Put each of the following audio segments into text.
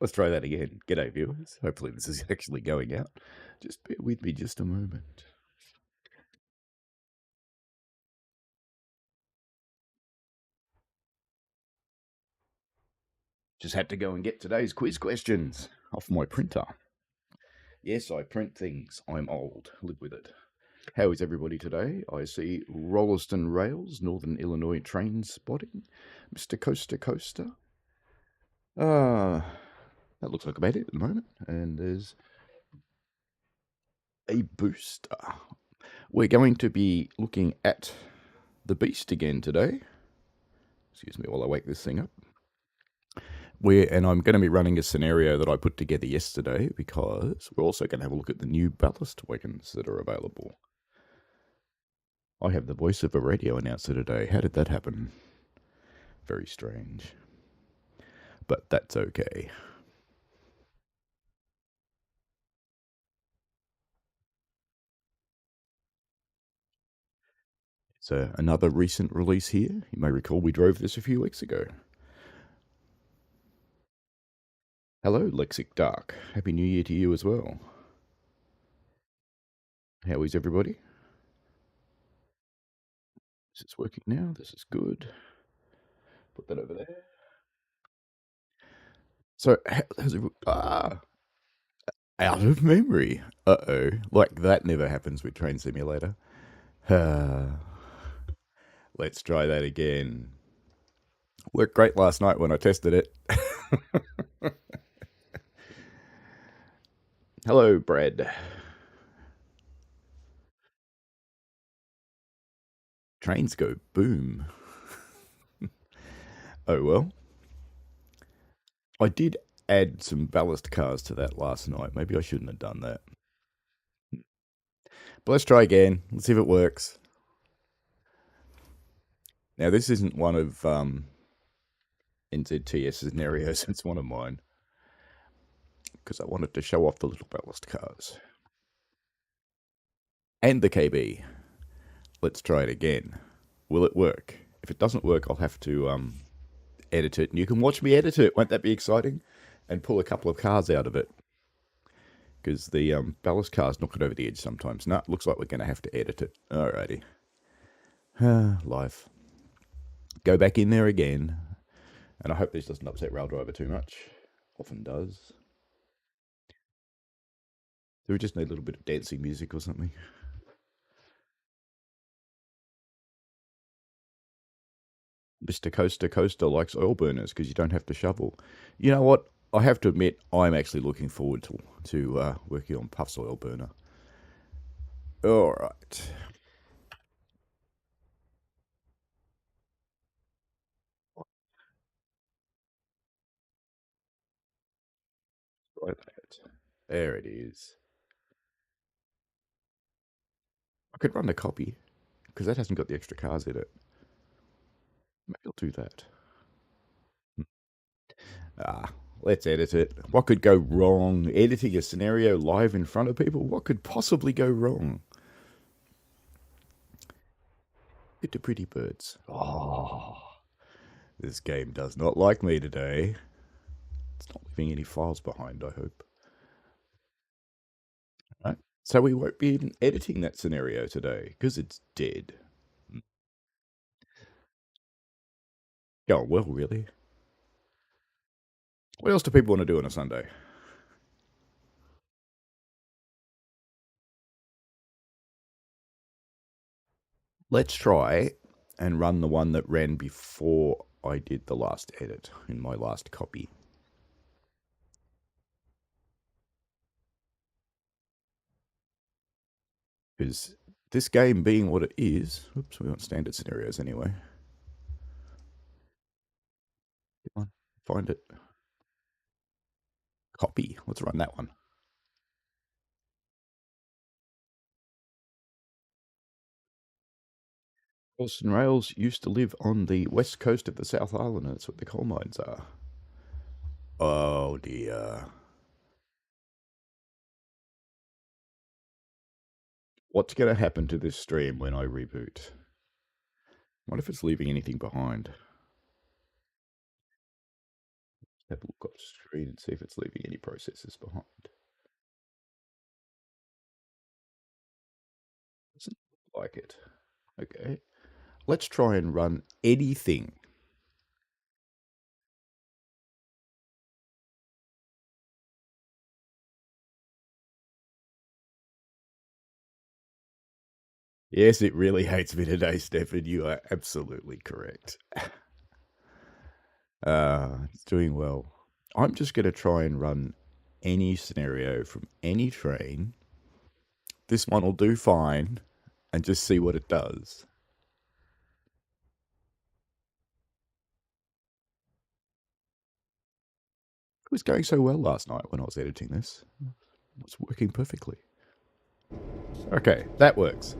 Let's try that again. G'day, viewers. Hopefully this is actually going out. Just bear with me just a moment. Just had to go and get today's quiz questions off my printer. Yes, I print things. I'm old. Live with it. How is everybody today? I see Rolliston Rails, Northern Illinois train spotting. Mr. Coaster Coaster. That looks like about it at the moment. And there's a booster. We're going to be looking at the beast again today. Excuse me while I wake this thing up. And I'm going to be running a scenario that I put together yesterday because we're also going to have a look at the new ballast wagons that are available. I have the voice of a radio announcer today. How did that happen? Very strange. But that's okay. It's another recent release here. You may recall we drove this a few weeks ago. Hello, Lexic Dark. Happy New Year to you as well. How is everybody? Is this working now? This is good. Put that over there. So, out of memory. Uh-oh. Like, that never happens with Train Simulator. Let's try that again. Worked great last night when I tested it. Hello, Brad. Trains go boom. Oh, well. I did add some ballast cars to that last night. Maybe I shouldn't have done that. But let's try again. Let's see if it works. Now, this isn't one of NZTS scenarios. It's one of mine. Because I wanted to show off the little ballast cars. And the KB. Let's try it again. Will it work? If it doesn't work, I'll have to edit it. And you can watch me edit it. Won't that be exciting? And pull a couple of cars out of it. Because the ballast cars knock it over the edge sometimes. No, looks like we're going to have to edit it. Alrighty. Life. Go back in there again. And I hope this doesn't upset Rail Driver too much. Often does. Do we just need a little bit of dancing music or something? Mr. Coaster Coaster likes oil burners because you don't have to shovel. You know what? I have to admit, I'm actually looking forward to working on Puff's oil burner. All right. Right. There it is. I could run the copy because that hasn't got the extra cars in it. Maybe I'll do that. Let's edit it. What could go wrong? Editing a scenario live in front of people? What could possibly go wrong? Get to pretty birds. Oh, this game does not like me today. It's not leaving any files behind, I hope. Right. So we won't be even editing that scenario today because it's dead. Oh, well, really? What else do people want to do on a Sunday? Let's try and run the one that ran before I did the last edit in my last copy. Because this game being what it is, oops, we want standard scenarios anyway. Come on, find it. Copy. Let's run that one. Boston Rails used to live on the west coast of the South Island. That's what the coal mines are. Oh dear. What's going to happen to this stream when I reboot? What if it's leaving anything behind? Have a look on screen and see if it's leaving any processes behind. Doesn't look like it. Okay. Let's try and run anything. Yes, it really hates me today, Stefan. You are absolutely correct. It's doing well. I'm just going to try and run any scenario from any train. This one will do fine and just see what it does. It was going so well last night when I was editing this. It was working perfectly. Okay, that works.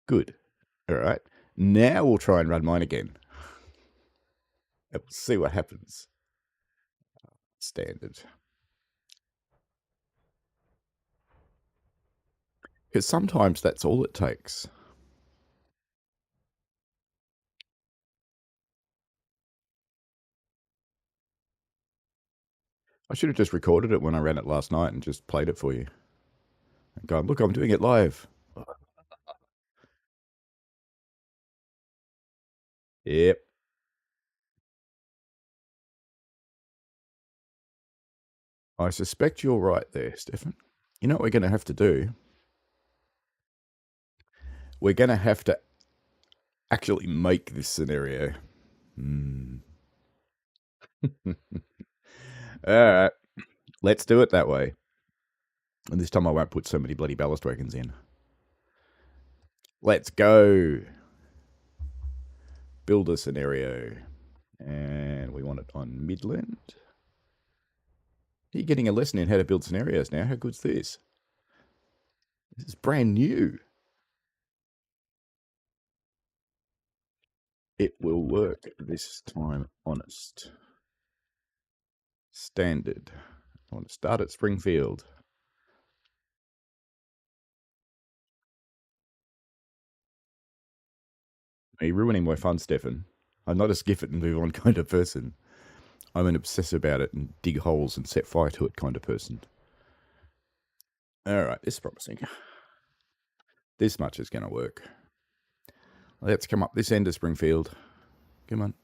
Good. All right. Now we'll try and run mine again. And we'll see what happens. Standard. Because sometimes that's all it takes. I should have just recorded it when I ran it last night and just played it for you. And gone, look, I'm doing it live. Yep. I suspect you're right there, Stefan. You know what we're going to have to do? We're going to have to actually make this scenario. All right. Let's do it that way. And this time I won't put so many bloody ballast wagons in. Let's go. Build a scenario. And we want it on Midland. You're getting a lesson in how to build scenarios now. How good's this? This is brand new. It will work this time, honest. Standard. I want to start at Springfield. Are you ruining my fun, Stefan? I'm not a skip it and move on kind of person. I'm an obsess about it and dig holes and set fire to it kind of person. All right, this is promising. This much is going to work. Let's come up this end of Springfield. Come on,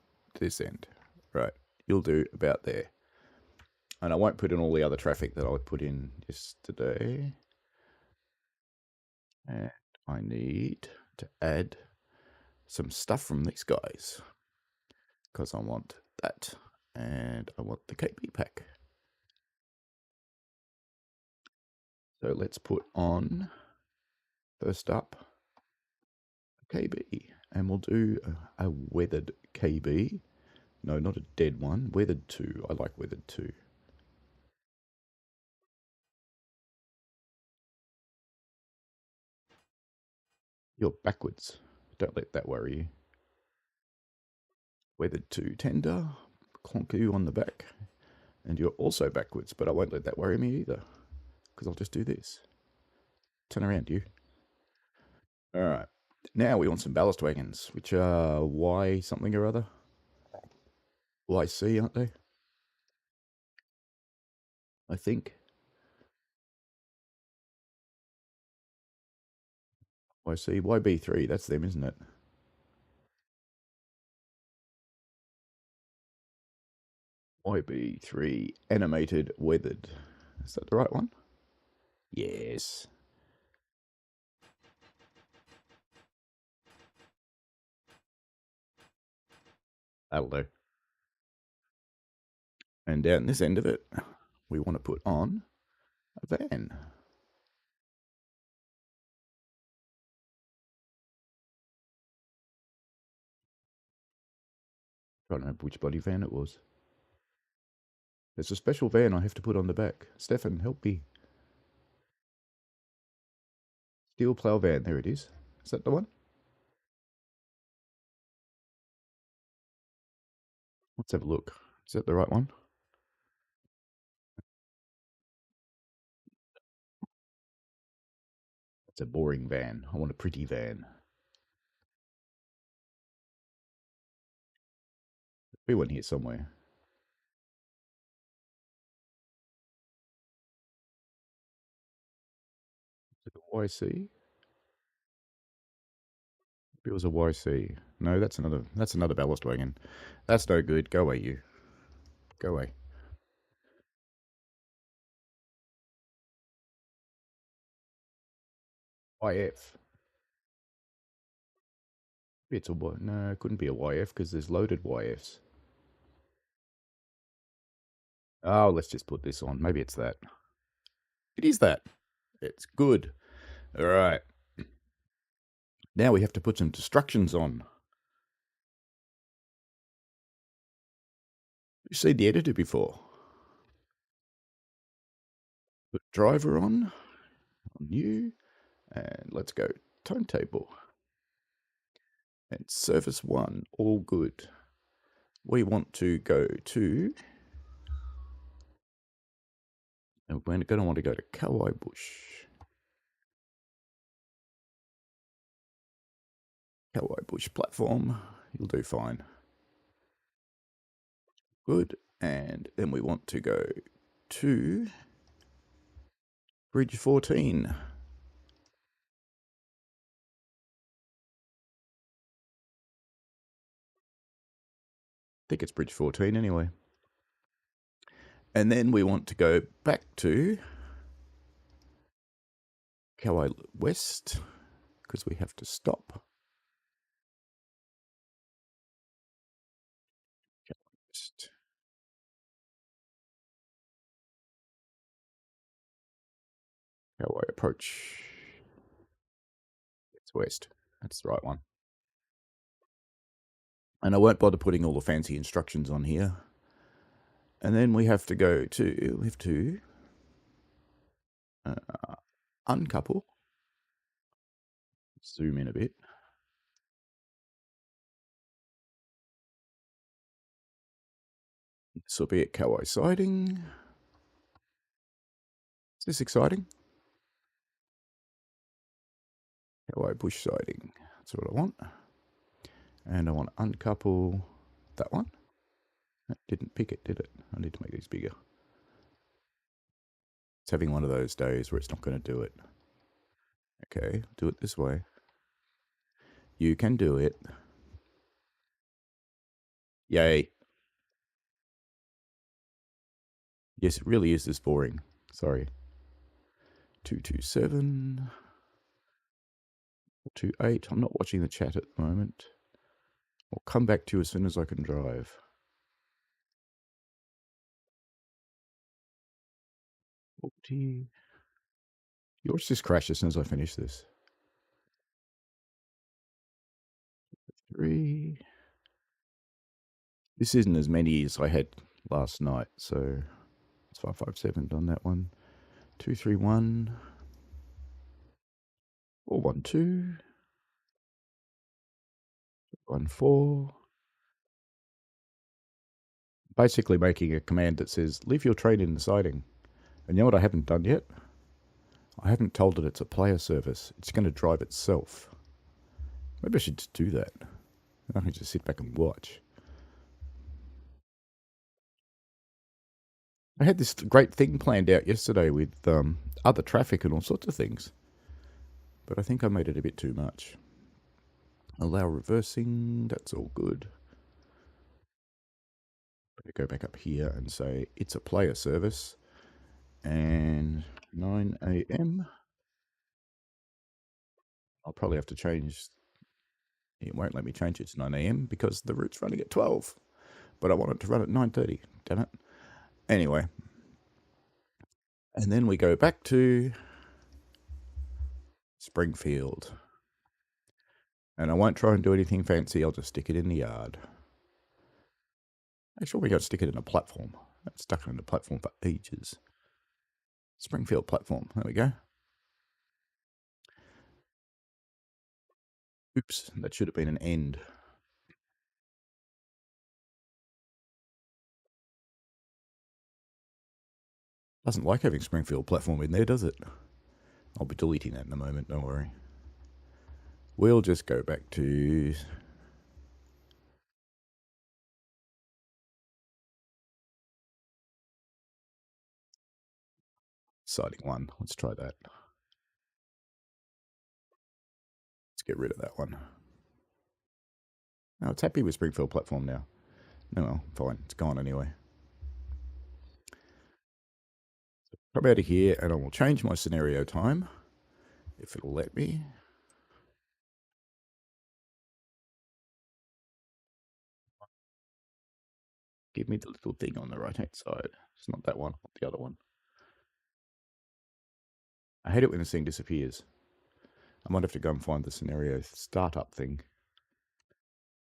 this end. Right, you'll do about there. And I won't put in all the other traffic that I put in yesterday. And I need to add some stuff from these guys because I want that and I want the KB pack. So let's put on, first up, KB, and we'll do a weathered KB. No, not a dead one. Weathered 2. I like weathered 2. You're backwards. Don't let that worry you. Weathered 2 tender. Clonk you on the back. And you're also backwards, but I won't let that worry me either. Because I'll just do this. Turn around, you. Alright. Now we want some ballast wagons, which are Y something or other. YC, aren't they? I think. YC, YB3, that's them, isn't it? YB3 animated weathered. Is that the right one? Yes. That'll do. And down this end of it, we want to put on a van. I don't remember which bloody van it was. There's a special van I have to put on the back. Stefan, help me. Steel plough van, there it is. Is that the one? Let's have a look. Is that the right one? It's a boring van. I want a pretty van. We went here somewhere. YC? It was a YC. No, that's another ballast wagon. That's no good. Go away, you. Go away. YF. It's a what? No, it couldn't be a YF because there's loaded YFs. Oh, let's just put this on. Maybe it's that. It is that. It's good. All right. Now we have to put some instructions on. You've seen the editor before. Put driver on new, and let's go timetable. And service 1, all good. We want to go to, and we're going to want to go to Kauai Bush. Kauai Bush platform, you'll do fine. Good, and then we want to go to Bridge 14. I think it's Bridge 14 anyway. And then we want to go back to Kauai West, because we have to stop. Kauai West. Kauai Approach. It's West. That's the right one. And I won't bother putting all the fancy instructions on here. And then we have to go to, uncouple. Zoom in a bit. This will be at Kauai Siding. Is this exciting? Kauai Bush Siding. That's what I want. And I want to uncouple that one. That didn't pick it, did it? I need to make these bigger. It's having one of those days where it's not going to do it. Okay, do it this way. You can do it. Yay. Yes, it really is this boring. Sorry. 227. 28. I'm not watching the chat at the moment. I'll come back to you as soon as I can drive. 40. Yours just crash as soon as I finish this. 3. This isn't as many as I had last night, so it's 557 on that one. 231. 412. 14. Basically making a command that says, leave your train in the siding. And you know what I haven't done yet? I haven't told it it's a player service. It's going to drive itself. Maybe I should just do that. I can just sit back and watch. I had this great thing planned out yesterday with other traffic and all sorts of things. But I think I made it a bit too much. Allow reversing. That's all good. Better go back up here and say it's a player service. And 9 a.m. I'll probably have to change. It won't let me change it to 9 a.m. because the route's running at 12. But I want it to run at 9:30. Damn it. Anyway. And then we go back to Springfield. And I won't try and do anything fancy. I'll just stick it in the yard. Actually, we got to stick it in a platform. I've stuck it in a platform for ages. Springfield platform. There we go. Oops, that should have been an end. Doesn't like having Springfield platform in there, does it? I'll be deleting that in a moment, don't worry. We'll just go back to siding 1. Let's try that. get rid of that one. Oh, it's happy with Springfield platform now. No, well, fine. It's gone anyway. Come out of here and I will change my scenario time, if it'll let me. Give me the little thing on the right-hand side. It's not that one, not the other one. I hate it when this thing disappears. I might have to go and find the scenario startup thing.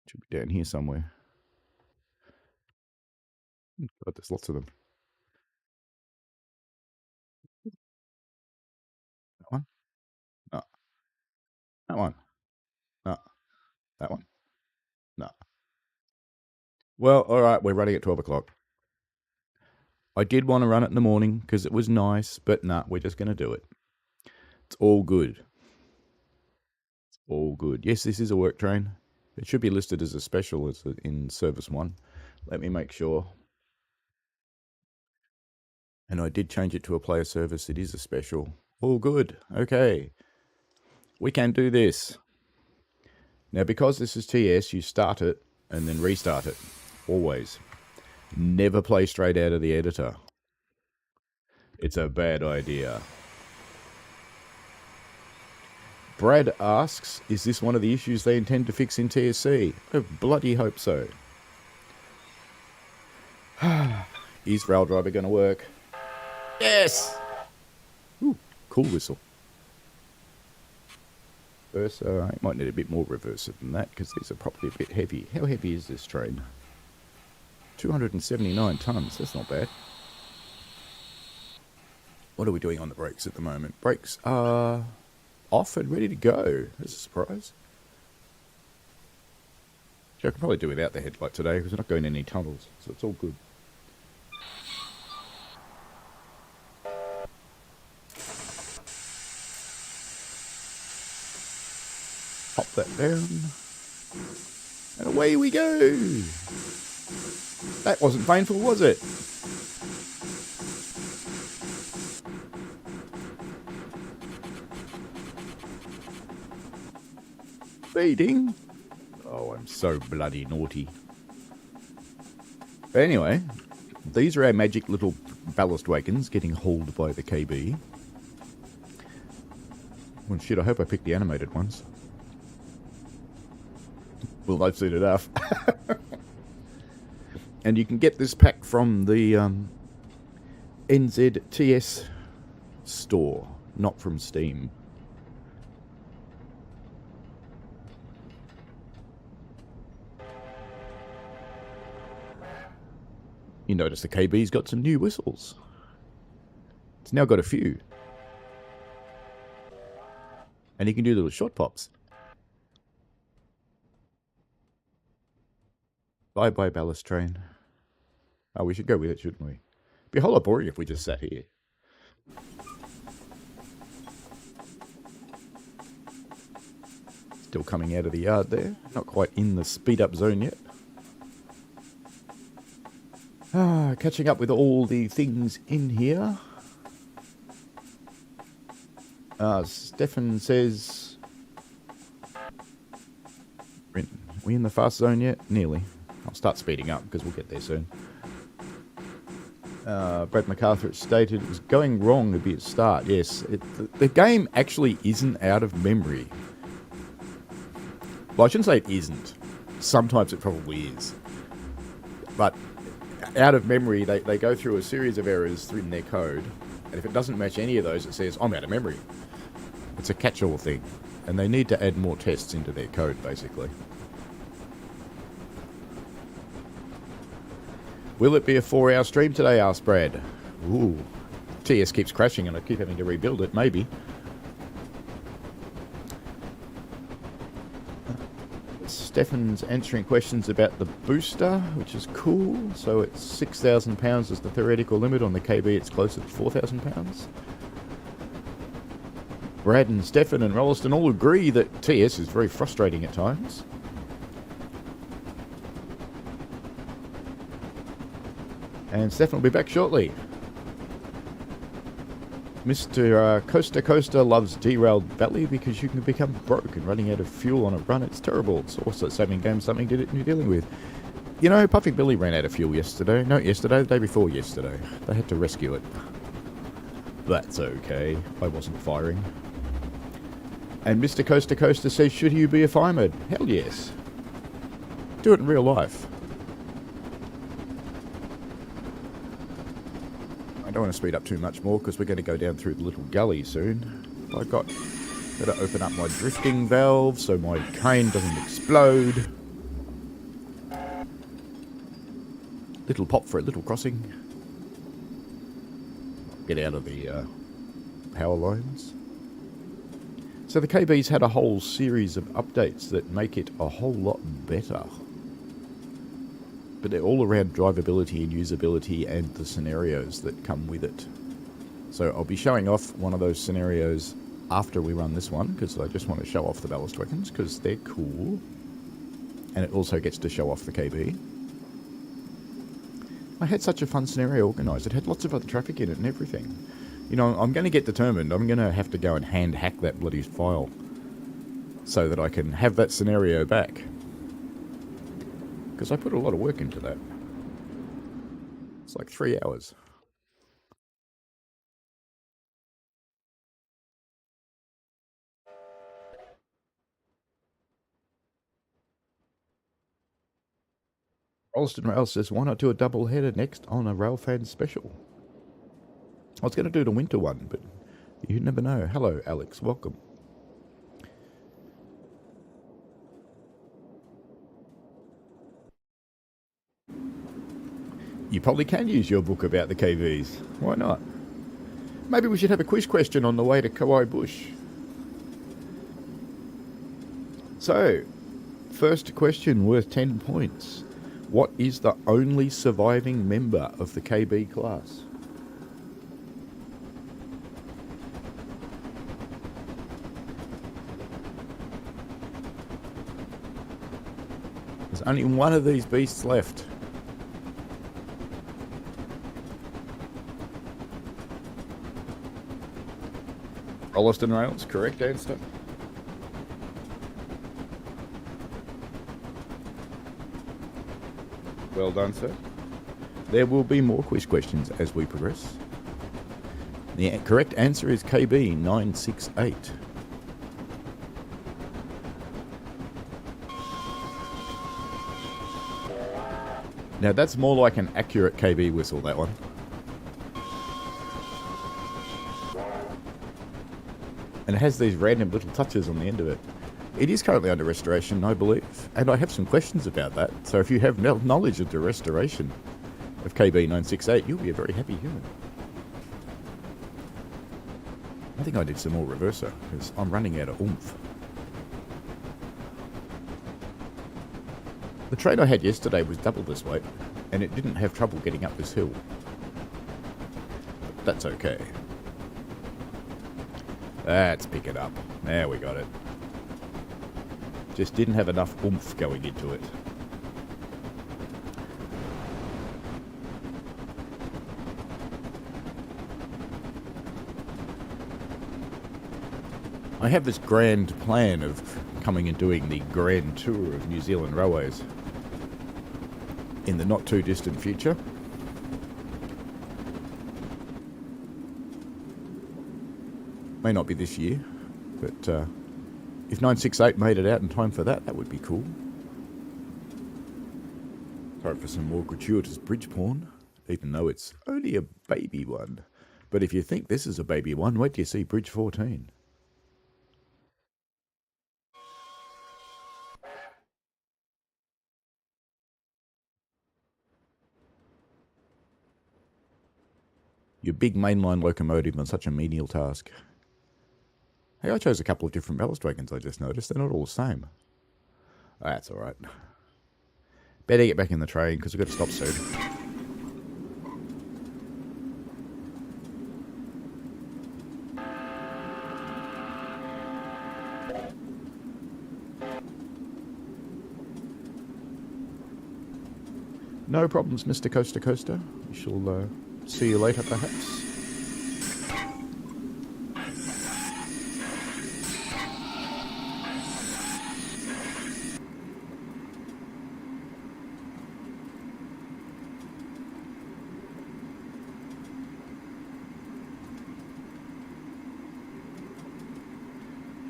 It should be down here somewhere. God, there's lots of them. That one? No. That one? No. That one? No. Well, all right, we're running at 12 o'clock. I did want to run it in the morning because it was nice, but nah, we're just going to do it. It's all good. It's all good. Yes, this is a work train. It should be listed as a special as in Service 1. Let me make sure. And I did change it to a player service. It is a special. All good. Okay. We can do this. Now, because this is TS, you start it and then restart it. Always. Never play straight out of the editor. It's a bad idea. Brad asks, is this one of the issues they intend to fix in TSC? I bloody hope so. Is rail driver going to work? Yes! Ooh, cool whistle. Reverser, I might need a bit more reverser than that because these are probably a bit heavy. How heavy is this train? 279 tonnes, that's not bad. What are we doing on the brakes at the moment? Brakes are off and ready to go. That's a surprise. I can probably do without the headlight today because we're not going in any tunnels, so it's all good. Pop that down. And away we go. That wasn't painful, was it? Speeding. Oh, I'm so bloody naughty. But anyway, these are our magic little ballast wagons getting hauled by the KB. Well, shit, I hope I picked the animated ones. Well, I've seen enough. And you can get this pack from the NZTS store, not from Steam. You notice the KB's got some new whistles. It's now got a few. And you can do little short pops. Bye-bye ballast train. Oh, we should go with it, shouldn't we? It'd be a whole lot boring if we just sat here. Still coming out of the yard there. Not quite in the speed-up zone yet. Catching up with all the things in here. Stefan says... Are we in the fast zone yet? Nearly. I'll start speeding up because we'll get there soon. Brad MacArthur stated it was going wrong a bit at start. Yes, the game actually isn't out of memory. Well, I shouldn't say it isn't. Sometimes it probably is. But out of memory, they go through a series of errors in their code. And if it doesn't match any of those, it says, I'm out of memory. It's a catch-all thing. And they need to add more tests into their code, basically. Will it be a 4-hour stream today, asked Brad. Ooh. TS keeps crashing and I keep having to rebuild it, maybe. Stefan's answering questions about the booster, which is cool. So it's £6,000 is the theoretical limit. On the KB, it's closer to £4,000. Brad and Stefan and Rolliston all agree that TS is very frustrating at times. And Stefan will be back shortly. Mr. Coaster Coaster loves derailed valley because you can become broke and running out of fuel on a run. It's terrible. It's also saving game something you're dealing with. You know, Puffy Billy ran out of fuel yesterday. No, yesterday, the day before yesterday. They had to rescue it. That's okay. I wasn't firing. And Mr. Coaster Coaster says, should you be a fireman? Hell yes. Do it in real life. I don't want to speed up too much more because we're going to go down through the little gully soon. I've got to open up my drifting valve so my crane doesn't explode. Little pop for a little crossing. Get out of the power lines. So the KB's had a whole series of updates that make it a whole lot better. But they're all around drivability and usability and the scenarios that come with it. So I'll be showing off one of those scenarios after we run this one, because I just want to show off the ballast wagons, because they're cool. And it also gets to show off the KB. I had such a fun scenario organised. It had lots of other traffic in it and everything. You know, I'm going to get determined. I'm going to have to go and hand hack that bloody file so that I can have that scenario back. Because I put a lot of work into that. It's like 3 hours. Rolston Rail says, why not do a double header next on a Railfan special? I was going to do the winter one, but you never know. Hello, Alex. Welcome. You probably can use your book about the KVs. Why not? Maybe we should have a quiz question on the way to Kauai Bush. So, first question worth 10 points. What is the only surviving member of the KB class? There's only one of these beasts left. Rolliston Rails, correct answer. Well done, sir. There will be more quiz questions as we progress. The correct answer is KB 968. Now that's more like an accurate KB whistle, that one. And it has these random little touches on the end of it. It is currently under restoration, I believe, and I have some questions about that. So if you have knowledge of the restoration of KB 968, you'll be a very happy human. I think I did some more reverser, because I'm running out of oomph. The train I had yesterday was double this weight, and it didn't have trouble getting up this hill. But that's okay. Let's pick it up. There, we got it. Just didn't have enough oomph going into it. I have this grand plan of coming and doing the grand tour of New Zealand railways in the not too distant future. May not be this year, but if 968 made it out in time for that, that would be cool. Sorry for some more gratuitous bridge porn, even though it's only a baby one. But if you think this is a baby one, wait till you see Bridge 14. Your big mainline locomotive on such a menial task. Hey, I chose a couple of different ballast wagons, I just noticed. They're not all the same. That's alright. Better get back in the train, because I've got to stop soon. No problems, Mr. Coaster Coaster. We shall see you later, perhaps.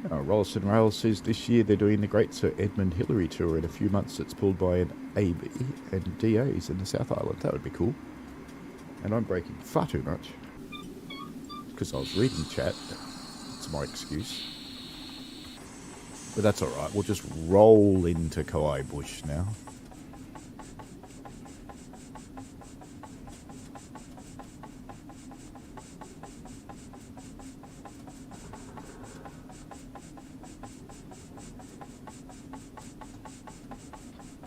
Rolleston Rail says this year they're doing the Great Sir Edmund Hillary tour. In a few months it's pulled by an AB and DAs in the South Island. That would be cool. And I'm breaking far too much because I was reading chat. That's my excuse. But that's alright. We'll just roll into Kauai Bush now.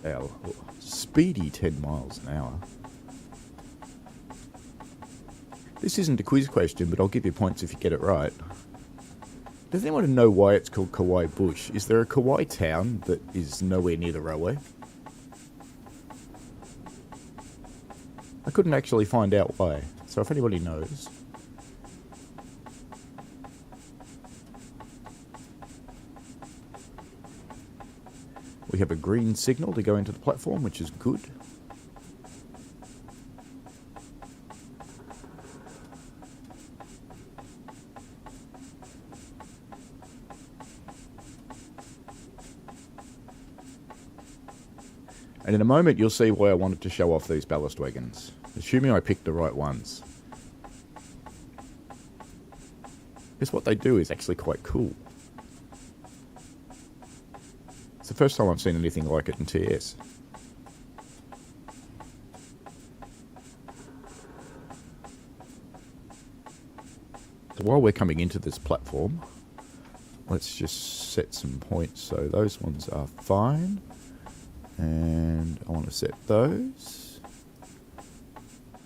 Our speedy 10 miles an hour. This isn't a quiz question, but I'll give you points if you get it right. Does anyone know why it's called Kauai Bush? Is there a Kauai town that is nowhere near the railway? I couldn't actually find out why. So if anybody knows... We have a green signal to go into the platform, which is good. And in a moment you'll see why I wanted to show off these ballast wagons, assuming I picked the right ones. Because what they do is actually quite cool. It's the first time I've seen anything like it in TS. So while we're coming into this platform, let's just set some points. So those ones are fine. And I want to set those.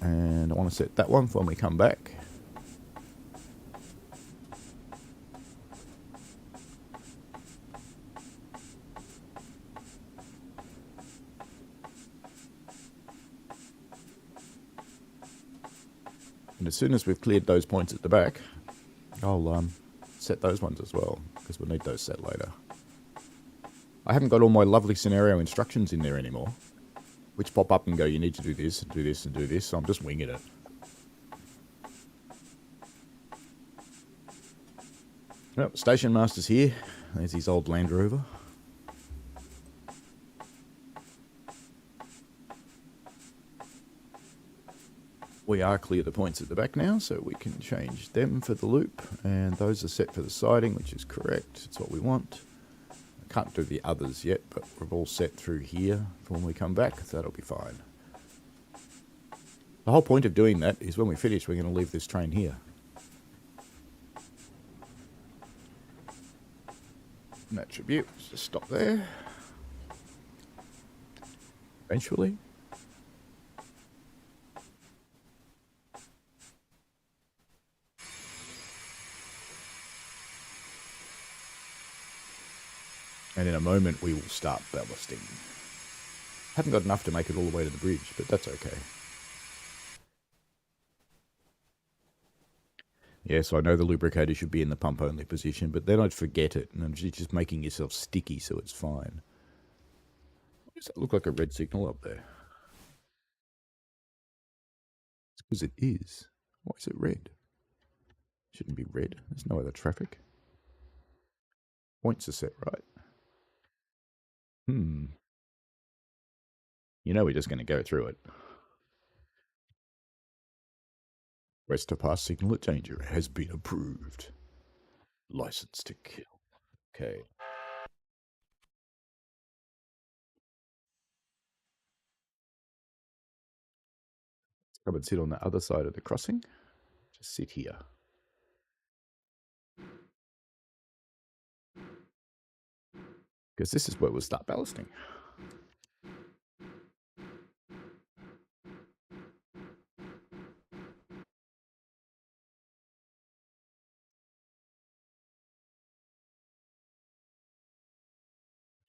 And I want to set that one for when we come back. And as soon as we've cleared those points at the back, I'll set those ones as well, because we'll need those set later. I haven't got all my lovely scenario instructions in there anymore, which pop up and go, you need to do this, and do this, and do this, so I'm just winging it. Well, Station Master's here. There's his old Land Rover. We are clear the points at the back now, so we can change them for the loop. And those are set for the siding, which is correct. It's what we want. I can't do the others yet, but we're all set through here for when we come back, so that'll be fine. The whole point of doing that is when we finish, we're going to leave this train here. And attribute, just stop there. Eventually. And in a moment we will start ballasting. Haven't got enough to make it all the way to the bridge, but that's okay. Yes, I know the lubricator should be in the pump only position, but then I'd forget it, and you're just making yourself sticky, so it's fine. Why does that look like a red signal up there? It's because it is. Why is it red? Shouldn't be red. There's no other traffic. Points are set right. You know we're just going to go through it. Rest of pass signal at danger has been approved. License to kill. Okay. Let's come and sit on the other side of the crossing. Just sit here. Because this is where we'll start ballasting.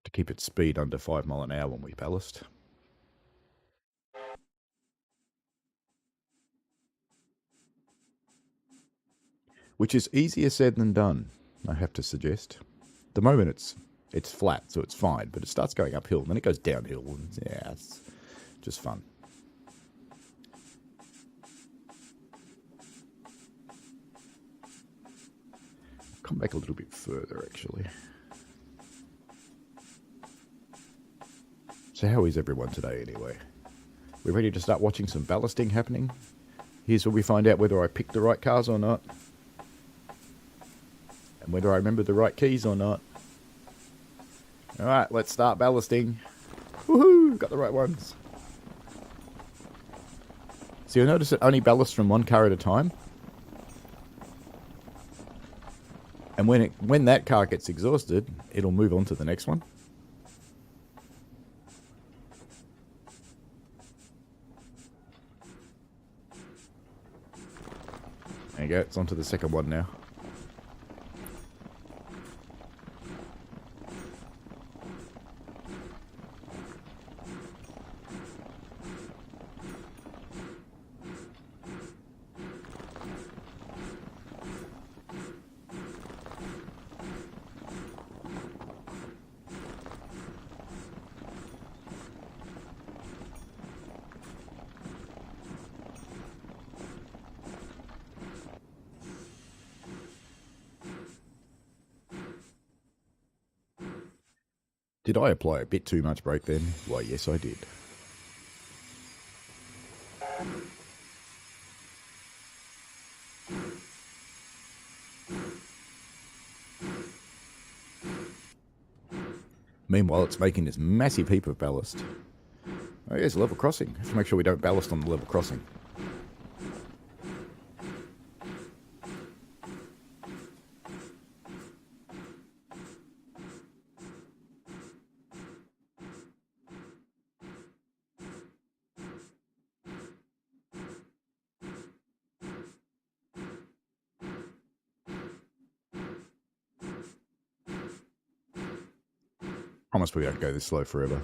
To keep its speed under 5 mile an hour when we ballast. Which is easier said than done, I have to suggest. At the moment it's flat, so it's fine, but it starts going uphill, and then it goes downhill, and yeah, it's just fun. Come back a little bit further, actually. So how is everyone today, anyway? We're ready to start watching some ballasting happening. Here's where we find out whether I picked the right cars or not. And whether I remember the right keys or not. Alright, let's start ballasting. Woohoo! Got the right ones. So you'll notice it only ballasts from one car at a time. And when that car gets exhausted, it'll move on to the next one. There you go, it's on to the second one now. Did I apply a bit too much brake then? Why, yes I did. Meanwhile, it's making this massive heap of ballast. Oh yes, level crossing. Have to make sure we don't ballast on the level crossing. Promise we don't go this slow forever.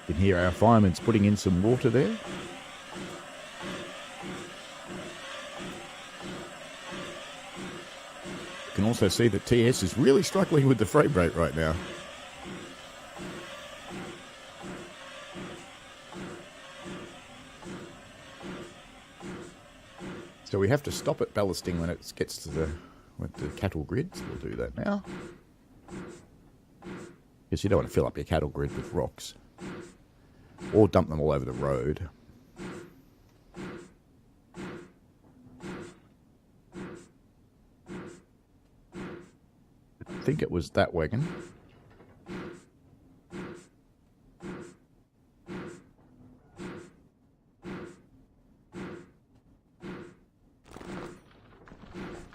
You can hear our fireman's putting in some water there. You can also see that TS is really struggling with the frame rate right now. So we have to stop it ballasting when it gets to the cattle grid. So we'll do that now. Because you don't want to fill up your cattle grid with rocks. Or dump them all over the road. I think it was that wagon.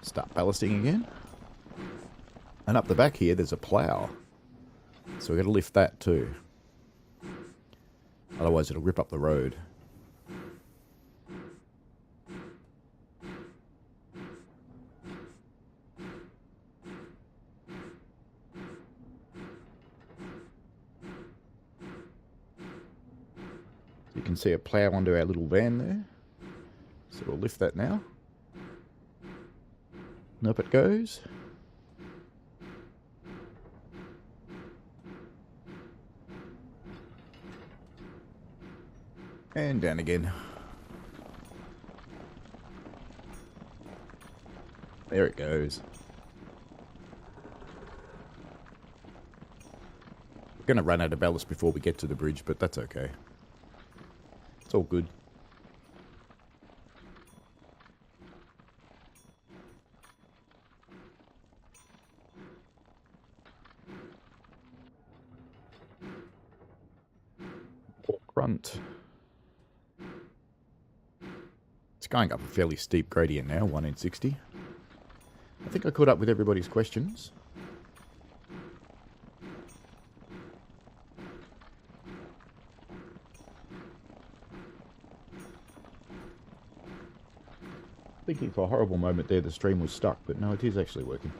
Start ballasting again. And up the back here there's a plough. So we've got to lift that too. Otherwise it'll rip up the road. You can see a plough under our little van there. So we'll lift that now. And up it goes. And down again. There it goes. We're going to run out of ballast before we get to the bridge, but that's okay. It's all good. Pork grunt. It's going up a fairly steep gradient now, 1 in 60. I think I caught up with everybody's questions. Thinking for a horrible moment there the stream was stuck, but no, it is actually working.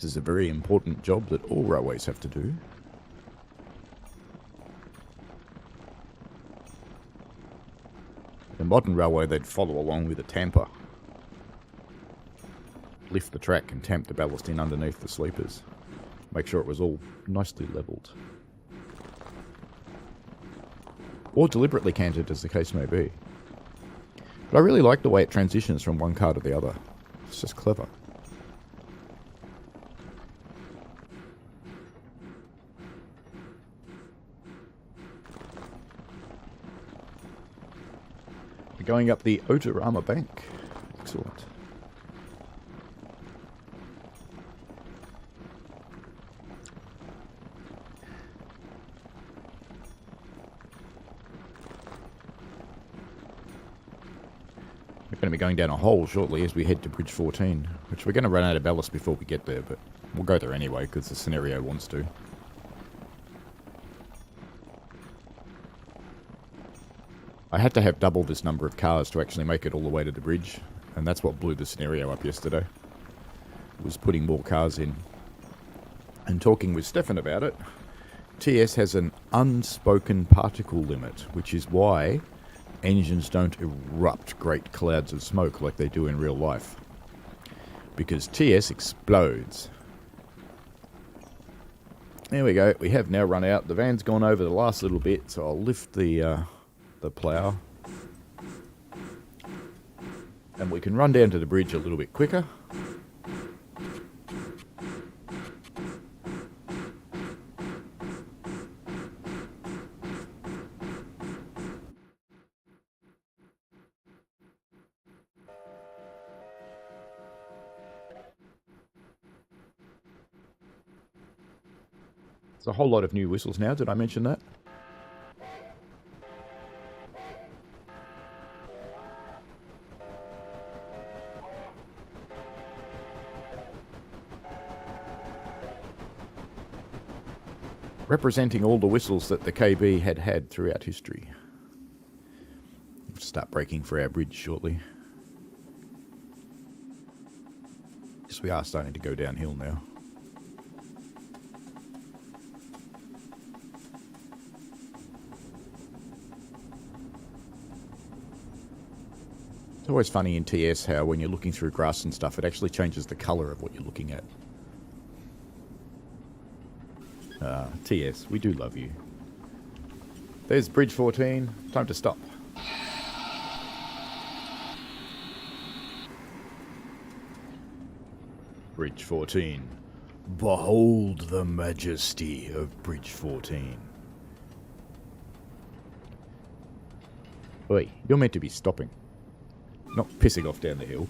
This is a very important job that all railways have to do. The modern railway, they'd follow along with a tamper. Lift the track and tamp the ballast in underneath the sleepers. Make sure it was all nicely levelled. Or deliberately canted, as the case may be. But I really like the way it transitions from one car to the other. It's just clever. We're going up the Otorama Bank. Excellent. We're going to be going down a hole shortly as we head to Bridge 14, which we're going to run out of ballast before we get there, but we'll go there anyway because the scenario wants to. I had to have double this number of cars to actually make it all the way to the bridge, and that's what blew the scenario up yesterday. Was putting more cars in. And talking with Stefan about it, TS has an unspoken particle limit, which is why engines don't erupt great clouds of smoke like they do in real life. Because TS explodes. There we go, we have now run out. The van's gone over the last little bit, so I'll lift the plough. And we can run down to the bridge a little bit quicker. There's a whole lot of new whistles now, did I mention that? Representing all the whistles that the KB had throughout history. We'll start braking for our bridge shortly. Yes, we are starting to go downhill now. It's always funny in TS how when you're looking through grass and stuff, it actually changes the colour of what you're looking at. TS, we do love you. There's Bridge 14. Time to stop. Bridge 14. Behold the majesty of Bridge 14. Oi, you're meant to be stopping. Not pissing off down the hill.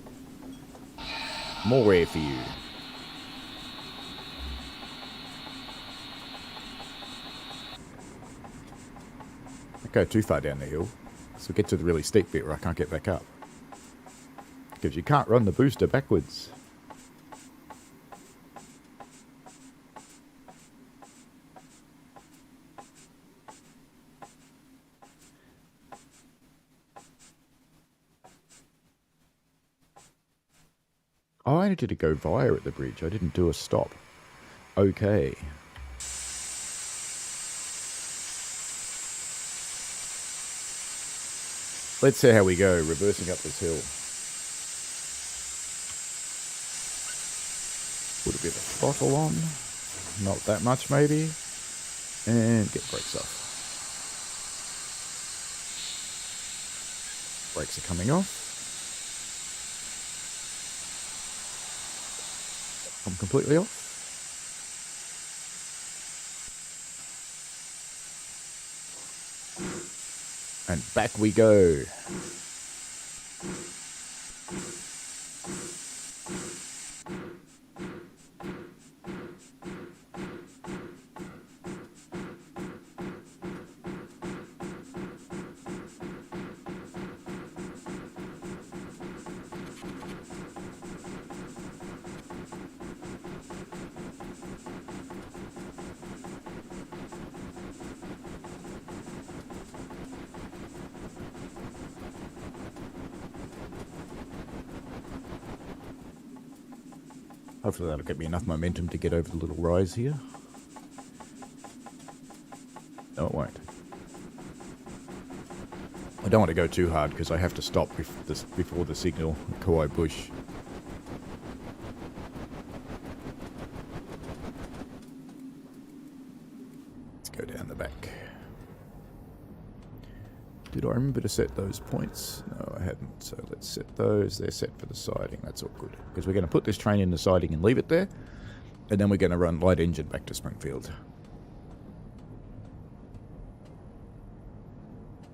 More air for you. Don't go too far down the hill, so we get to the really steep bit where I can't get back up. Because you can't run the booster backwards. Oh, I needed to go via at the bridge. I didn't do a stop. Okay. Let's see how we go, reversing up this hill. Put a bit of throttle on. Not that much, maybe. And get brakes off. Brakes are coming off. Come completely off. And back we go. Hopefully that'll get me enough momentum to get over the little rise here. No, it won't. I don't want to go too hard because I have to stop before the signal, Kauai Bush. Let's go down the back. Did I remember to set those points? No, I hadn't. So let's set those. They're set for the siding. That's all good. Because we're going to put this train in the siding and leave it there. And then we're going to run light engine back to Springfield.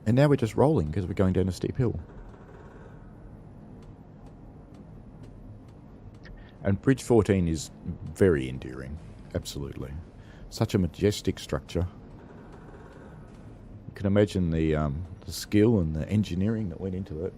And now we're just rolling because we're going down a steep hill. And Bridge 14 is very endearing. Absolutely. Such a majestic structure. You can imagine the skill and the engineering that went into it.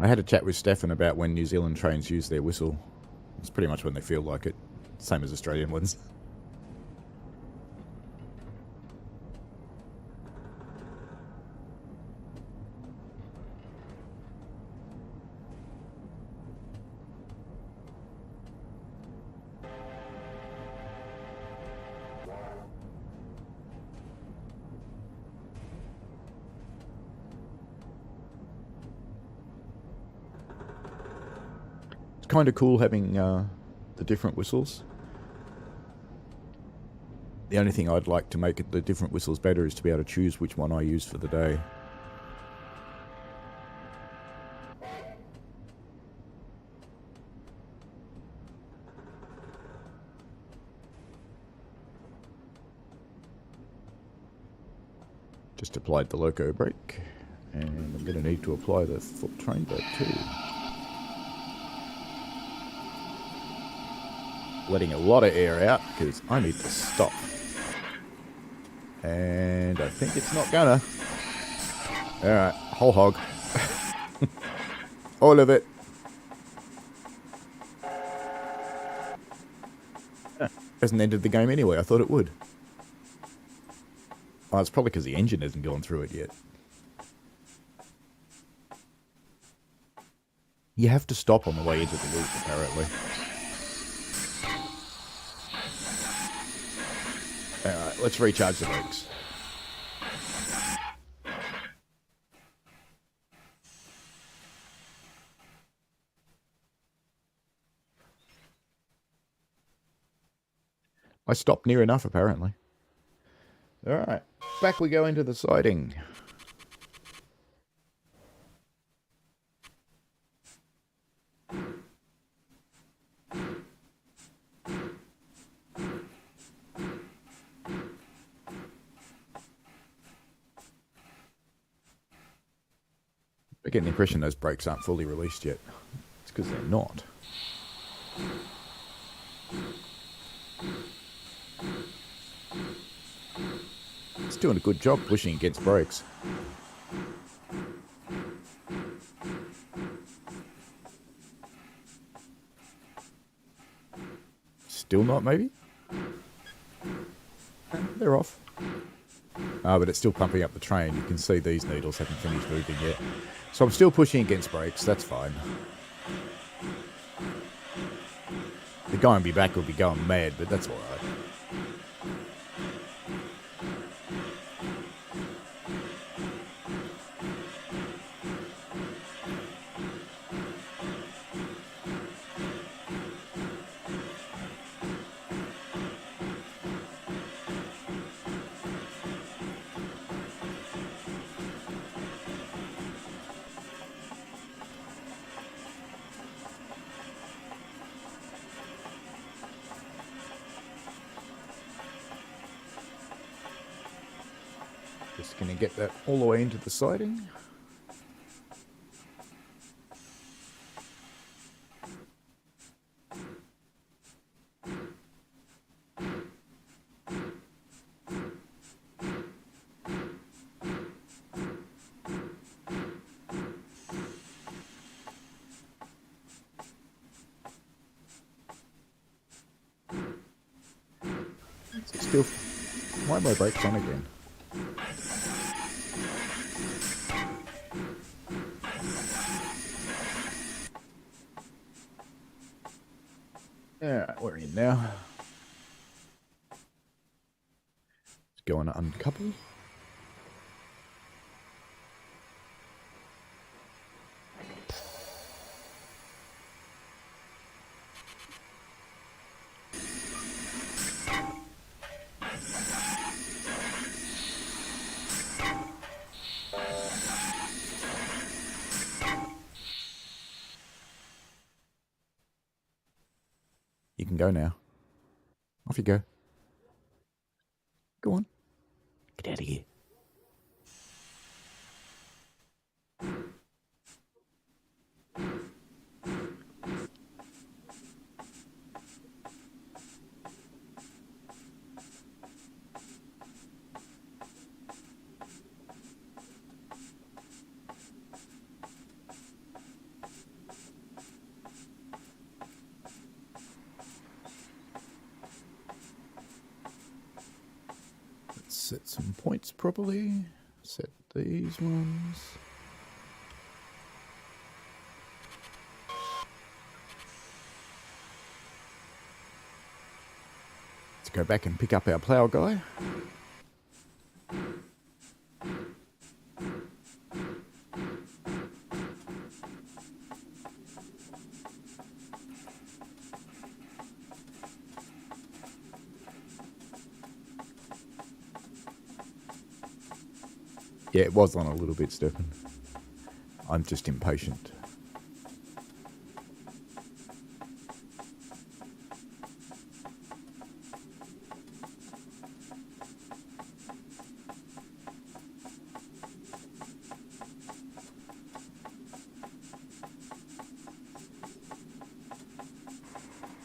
I had a chat with Stefan about when New Zealand trains use their whistle. It's pretty much when they feel like it. Same as Australian ones. It's kind of cool having the different whistles. The only thing I'd like to make it the different whistles better is to be able to choose which one I use for the day. Just applied the loco brake, and I'm going to need to apply the foot train brake too. Letting a lot of air out because I need to stop. And I think it's not gonna. Alright, whole hog. All of it. Hasn't ended the game anyway, I thought it would. Oh, it's probably because the engine hasn't gone through it yet. You have to stop on the way into the loop, apparently. Alright, let's recharge the brakes. I stopped near enough, apparently. Alright, back we go into the siding. I get the impression those brakes aren't fully released yet. It's because they're not. It's doing a good job pushing against brakes. Still not, maybe? They're off. Ah, but it's still pumping up the train. You can see these needles haven't finished moving yet. So I'm still pushing against brakes. That's fine. The guy on my back will be going mad, but that's alright. Just going to get that all the way into the siding. Is it still... Why are my brakes on again? Alright, we're in now. Let's go on uncouple. You can go now. Off you go. Go on. Get out of here. Set some points properly. Set these ones. Let's go back and pick up our plough guy. Yeah, it was on a little bit, Stefan. I'm just impatient.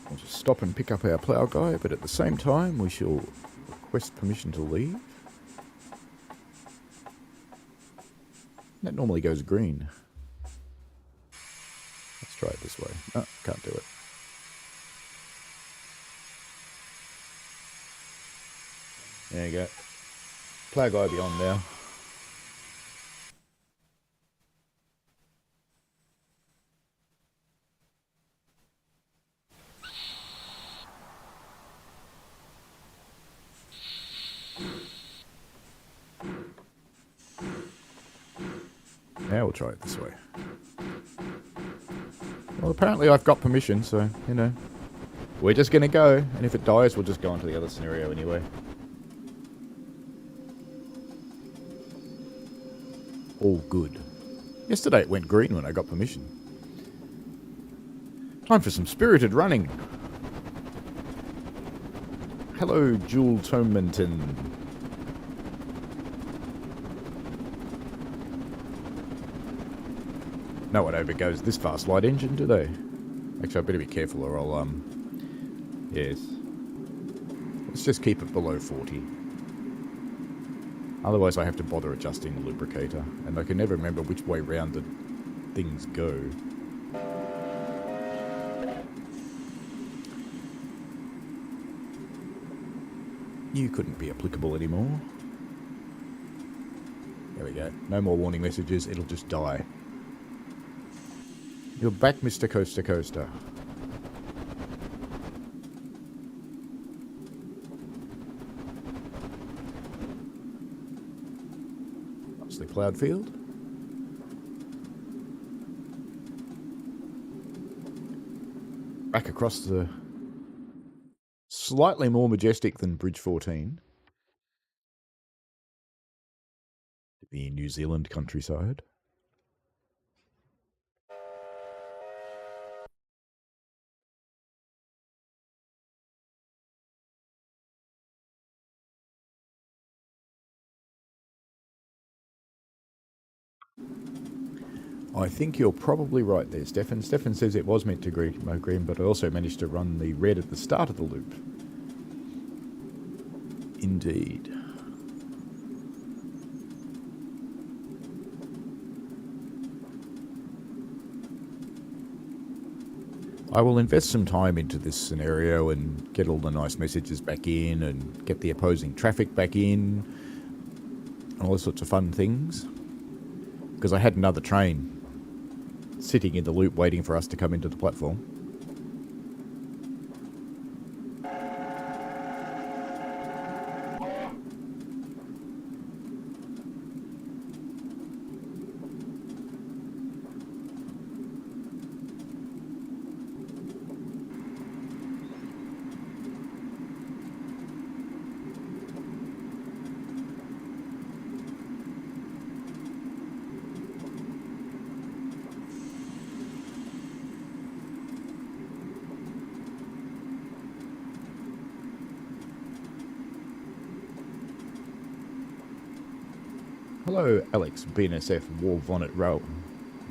I'll just stop and pick up our plough guy, but at the same time we shall request permission to leave. That normally goes green. Let's try it this way. Oh, can't do it. There you go. Plough guy beyond now. Now we'll try it this way. Well, apparently I've got permission, so, you know. We're just going to go, and if it dies, we'll just go on to the other scenario anyway. All good. Yesterday it went green when I got permission. Time for some spirited running. Hello, Jewel Tomenton. No one ever goes this fast light engine, do they? Actually, I better be careful or I'll, yes. Let's just keep it below 40. Otherwise I have to bother adjusting the lubricator, and I can never remember which way round the things go. You couldn't be applicable anymore. There we go. No more warning messages, it'll just die. You're back, Mr. Coaster Coaster. Nicely ploughed field. Back across the... Slightly more majestic than Bridge 14. The New Zealand countryside. I think you're probably right there, Stefan. Stefan says it was meant to go green, but I also managed to run the red at the start of the loop. Indeed. I will invest some time into this scenario and get all the nice messages back in and get the opposing traffic back in and all sorts of fun things. Because I had another train sitting in the loop waiting for us to come into the platform. Hello, Alex, BNSF War Vonnet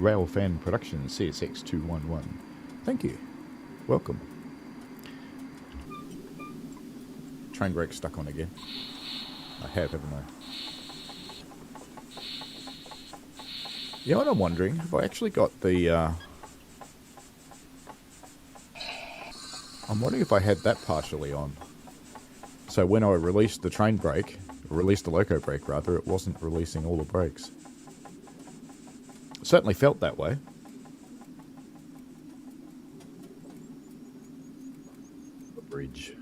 Railfan Productions, CSX 211. Thank you. Welcome. Train brake stuck on again. I have, haven't I? You know what I'm wondering? Have I actually got the... I'm wondering if I had that partially on. So when I released the train brake, released the loco brake rather, it wasn't releasing all the brakes. It certainly felt that way. The bridge.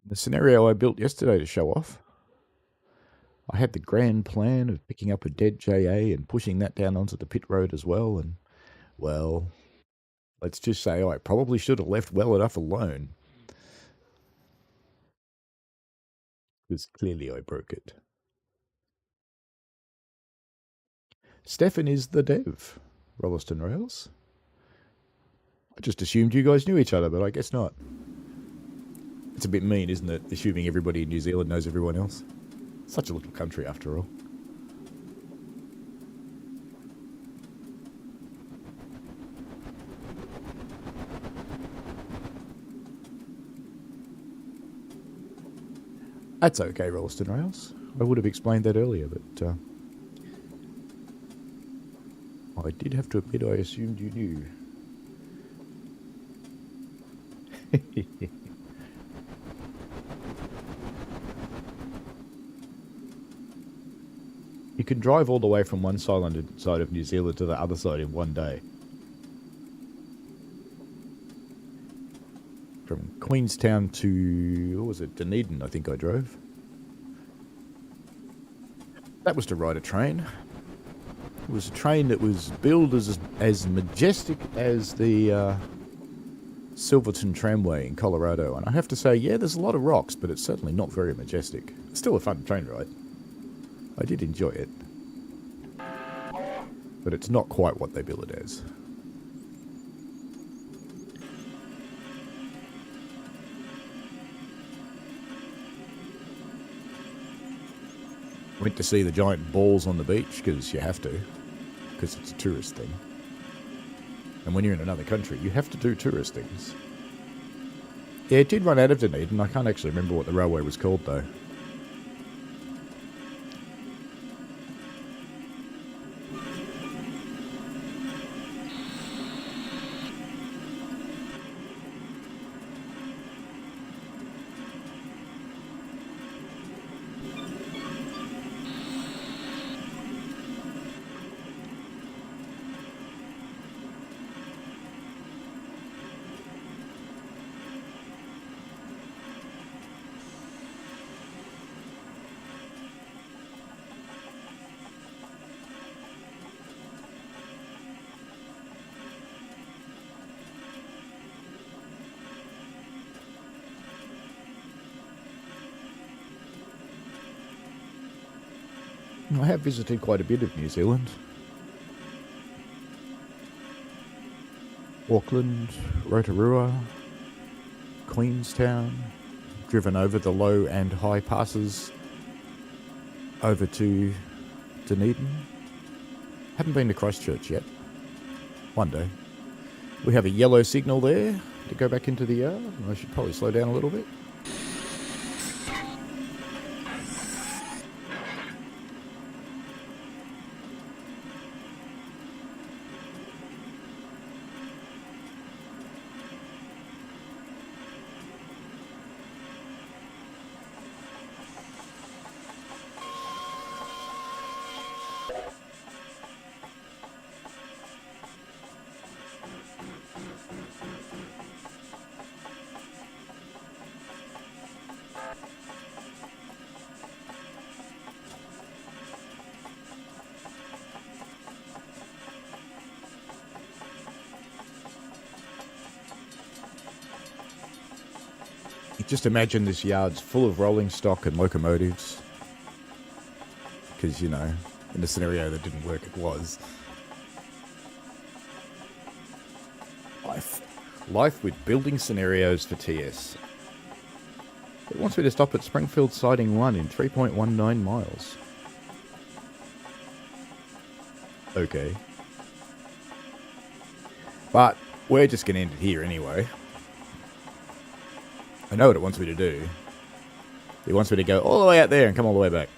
The scenario I built yesterday to show off, I had the grand plan of picking up a dead JA and pushing that down onto the pit road as well, and, well, let's just say I probably should have left well enough alone. Because clearly I broke it. Stefan is the dev, Rolliston Rails. I just assumed you guys knew each other, but I guess not. It's a bit mean, isn't it? Assuming everybody in New Zealand knows everyone else. Such a little country, after all. That's okay, Rolliston Rails. I would have explained that earlier, but I did have to admit I assumed you knew. You can drive all the way from one side of New Zealand to the other side in one day. From Queenstown to, what was it, Dunedin, I think I drove. That was to ride a train. It was a train that was billed as majestic as the Silverton Tramway in Colorado. And I have to say, yeah, there's a lot of rocks, but it's certainly not very majestic. It's still a fun train ride. I did enjoy it. But it's not quite what they bill it as. Went to see the giant balls on the beach, because you have to. Because it's a tourist thing. And when you're in another country, you have to do tourist things. Yeah, it did run out of Dunedin. I can't actually remember what the railway was called, though. I have visited quite a bit of New Zealand. Auckland, Rotorua, Queenstown, driven over the low and high passes over to Dunedin. Haven't been to Christchurch yet. One day. We have a yellow signal there to go back into the yard. I should probably slow down a little bit. Just imagine this yard's full of rolling stock and locomotives. Because, you know, in the scenario that didn't work, it was. Life with building scenarios for TS. It wants me to stop at Springfield Siding 1 in 3.19 miles. Okay. But we're just going to end it here anyway. I know what it wants me to do. It wants me to go all the way out there and come all the way back.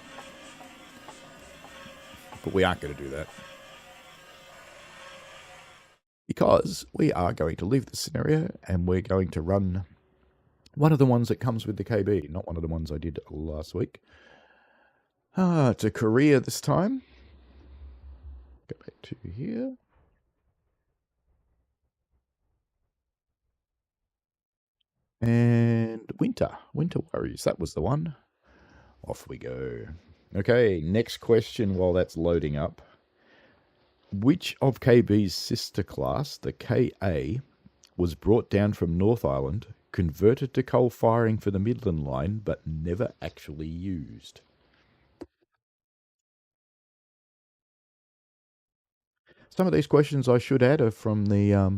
But we aren't going to do that. Because we are going to leave the scenario and we're going to run one of the ones that comes with the KB, not one of the ones I did last week. It's a Korea this time. Go back to here. And winter worries. That was the one. Off we go. Okay, next question while that's loading up. Which of KB's sister class, the KA, was brought down from North Island, converted to coal firing for the Midland Line, but never actually used? Some of these questions I should add are from the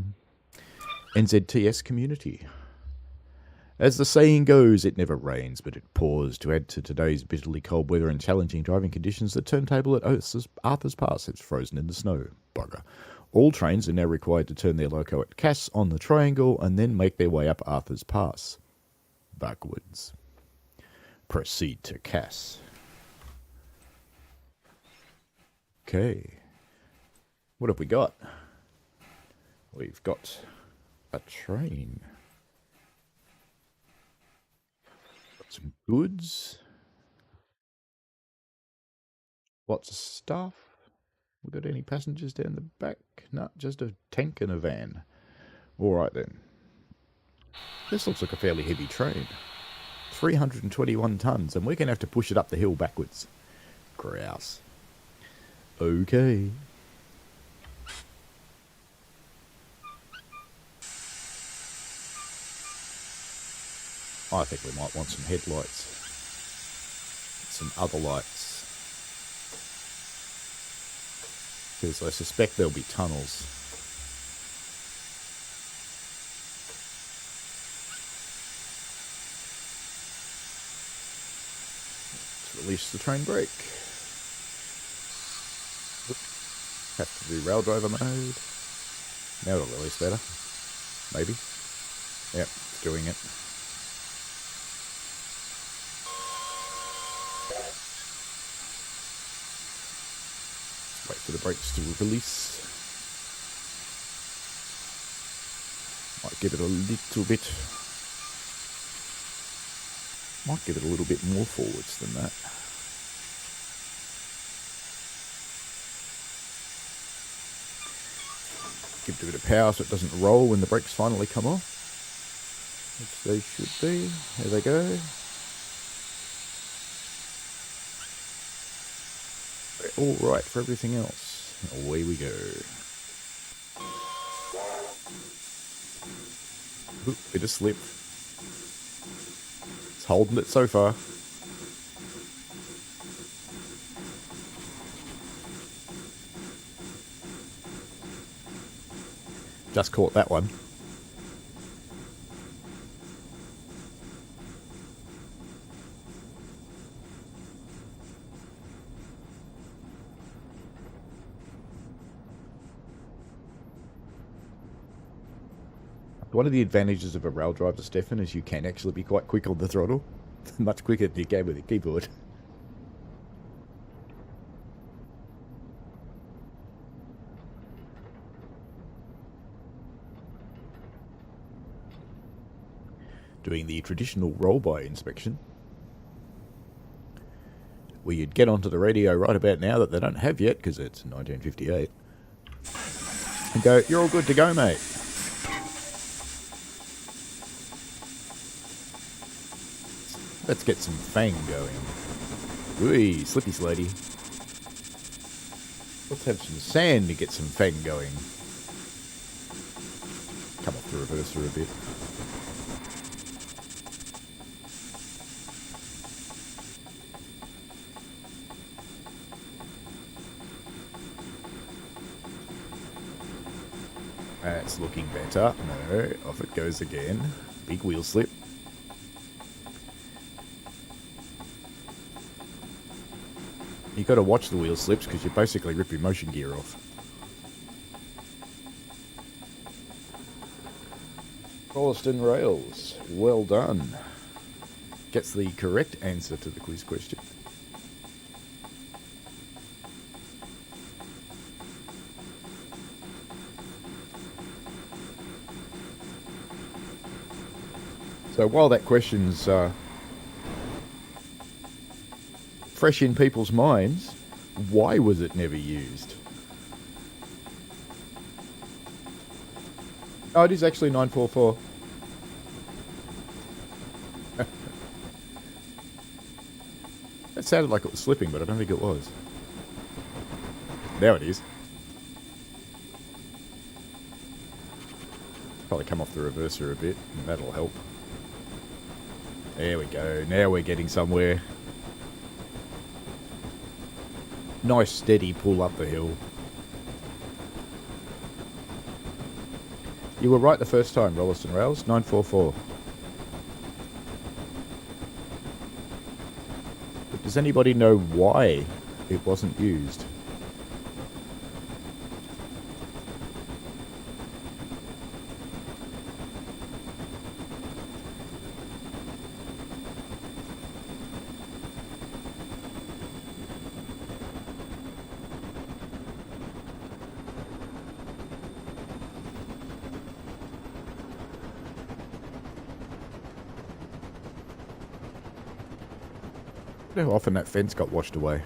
NZTS community. As the saying goes, it never rains, but it pours. To add to today's bitterly cold weather and challenging driving conditions, the turntable at Arthur's Pass is frozen in the snow. Bugger. All trains are now required to turn their loco at Cass on the triangle and then make their way up Arthur's Pass. Backwards. Proceed to Cass. Okay. What have we got? We've got a train. Some goods. Lots of stuff. We got any passengers down the back? No, just a tank and a van. Alright then. This looks like a fairly heavy train. 321 tonnes, and we're going to have to push it up the hill backwards. Grouse. Okay. I think we might want some headlights. Some other lights. Because I suspect there'll be tunnels. Let's release the train brake. Have to do rail driver mode. Now it'll release better. Maybe. Yep, it's doing it. Wait for the brakes to release. Might give it a little bit. Might give it a little bit more forwards than that. Give it a bit of power so it doesn't roll when the brakes finally come off. Which they should be. There they go. All right for everything else. Away we go. Ooh, bit of slip. It's holding it so far. Just caught that one. One of the advantages of a rail driver, Stefan, is you can actually be quite quick on the throttle. Much quicker than you can with a keyboard. Doing the traditional roll-by inspection, where you'd get onto the radio right about now that they don't have yet, because it's 1958, and go, "You're all good to go, mate." Let's get some fang going. Ooh, slippy slidey. Let's have some sand to get some fang going. Come off the reverser a bit. That's looking better. No, off it goes again. Big wheel slip. You got to watch the wheel slips because you basically rip your motion gear off. Ballasting rails, well done. Gets the correct answer to the quiz question. So while that question's fresh in people's minds, why was it never used? Oh, it is actually 944. That sounded like it was slipping, but I don't think it was. Now it is. Probably come off the reverser a bit, and that'll help. There we go. Now we're getting somewhere. Nice steady pull up the hill. You were right the first time, Rolliston Rails. 944. But does anybody know why it wasn't used? How often that fence got washed away.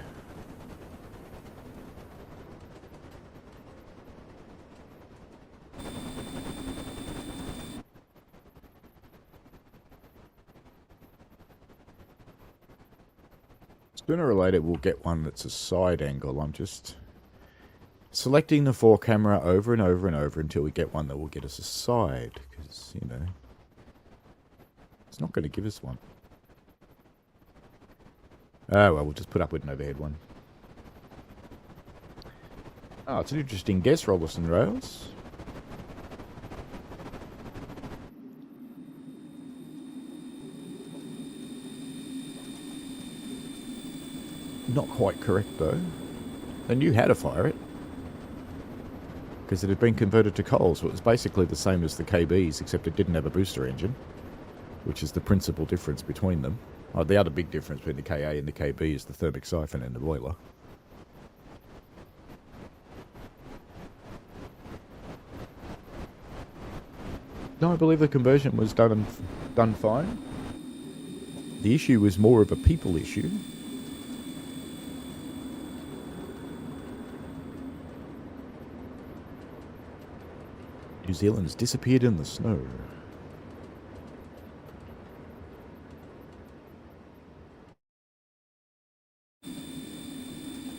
Sooner or later we'll get one that's a side angle. I'm just selecting the 4 camera over and over and over until we get one that will get us a side. Because, you know, it's not going to give us one. Oh, well, we'll just put up with an overhead one. Oh, it's an interesting guess, Rolliston Rails. Not quite correct, though. They knew how to fire it. Because it had been converted to coal, so it was basically the same as the KBs, except it didn't have a booster engine, which is the principal difference between them. Oh, the other big difference between the KA and the KB is the thermic siphon and the boiler. No, I believe the conversion was done fine. The issue was more of a people issue. New Zealand's disappeared in the snow.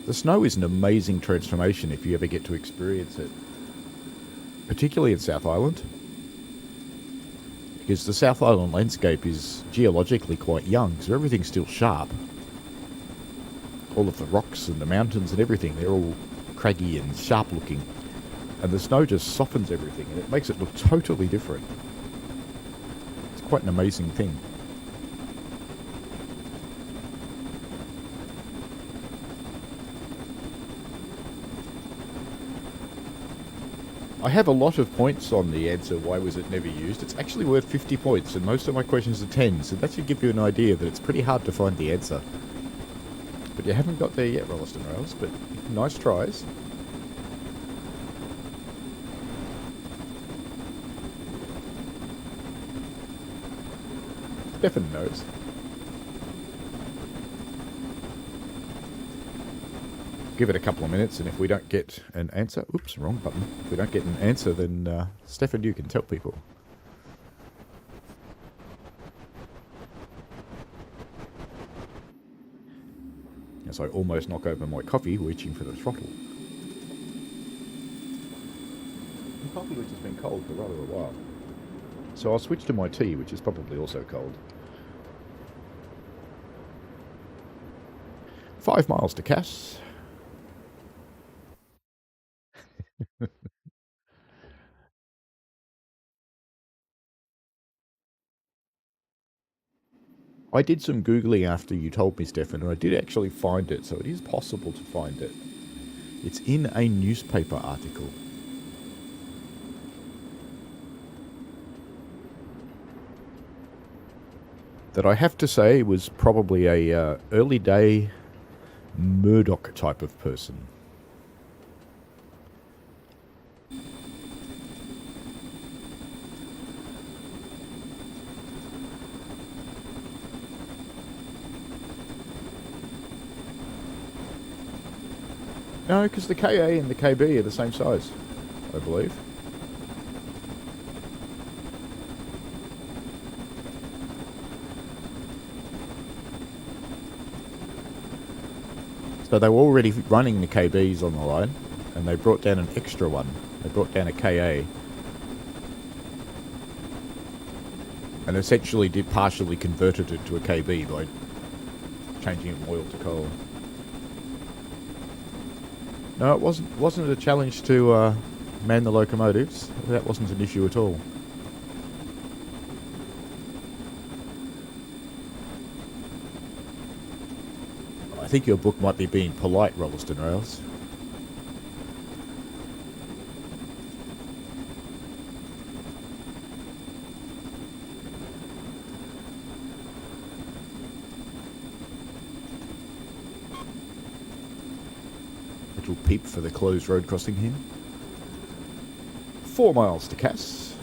The snow is an amazing transformation if you ever get to experience it. Particularly in South Island. Because the South Island landscape is geologically quite young, so everything's still sharp. All of the rocks and the mountains and everything, they're all craggy and sharp looking. And the snow just softens everything and it makes it look totally different. It's quite an amazing thing. I have a lot of points on the answer, why was it never used? It's actually worth 50 points, and most of my questions are 10, so that should give you an idea that it's pretty hard to find the answer. But you haven't got there yet, Rolliston Rails, but nice tries. Stefan knows. Give it a couple of minutes, and if we don't get an answer... Oops, wrong button. If we don't get an answer, then Stefan, you can tell people. As I almost knock over my coffee, reaching for the throttle. The coffee which has been cold for rather a while. So I'll switch to my tea, which is probably also cold. 5 miles to Cass. I did some Googling after you told me, Stefan, and I did actually find it, so it is possible to find it. It's in a newspaper article. That I have to say was probably a early day Murdoch type of person. No, because the KA and the KB are the same size, I believe. So they were already running the KBs on the line, and they brought down an extra one. They brought down a KA. And essentially did partially converted it to a KB by changing it from oil to coal. No, it wasn't a challenge to man the locomotives. That wasn't an issue at all. I think your book might be being polite, Rolliston Rails. Little peep for the closed road crossing here. 4 miles to Cass.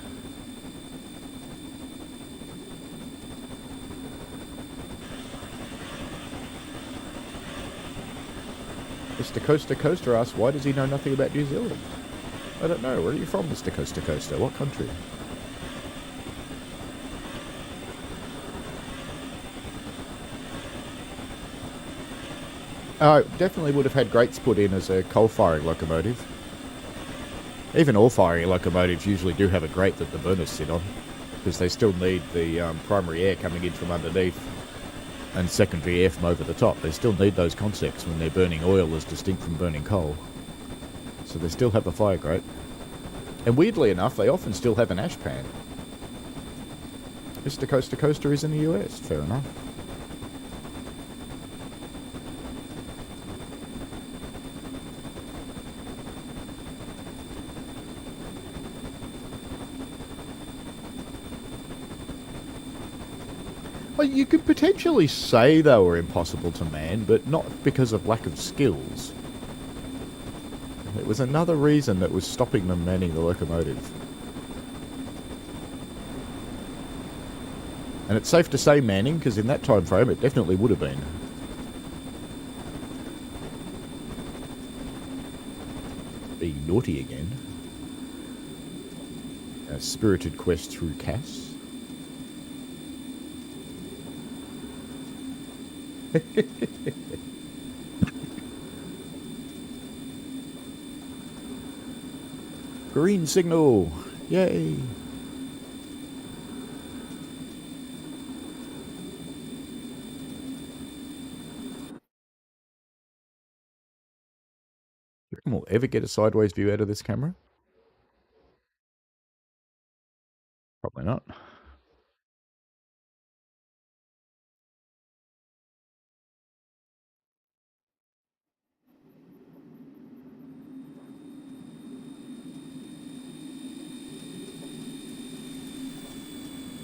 Mr. Coaster Coaster asks, why does he know nothing about New Zealand? I don't know. Where are you from, Mr. Coaster Coaster? What country? Definitely would have had grates put in as a coal-firing locomotive. Even all-firing locomotives usually do have a grate that the burners sit on, because they still need the primary air coming in from underneath and secondary air from over the top. They still need those concepts when they're burning oil as distinct from burning coal. So they still have a fire grate. And weirdly enough, they often still have an ash pan. Mr. Coaster Coaster is in the US, fair enough. Well, you could potentially say they were impossible to man, but not because of lack of skills. It was another reason that was stopping them manning the locomotive. And it's safe to say manning, because in that time frame it definitely would have been. Being naughty again. A spirited quest through Cass. Green signal! Yay! You reckon we'll ever get a sideways view out of this camera? Probably not.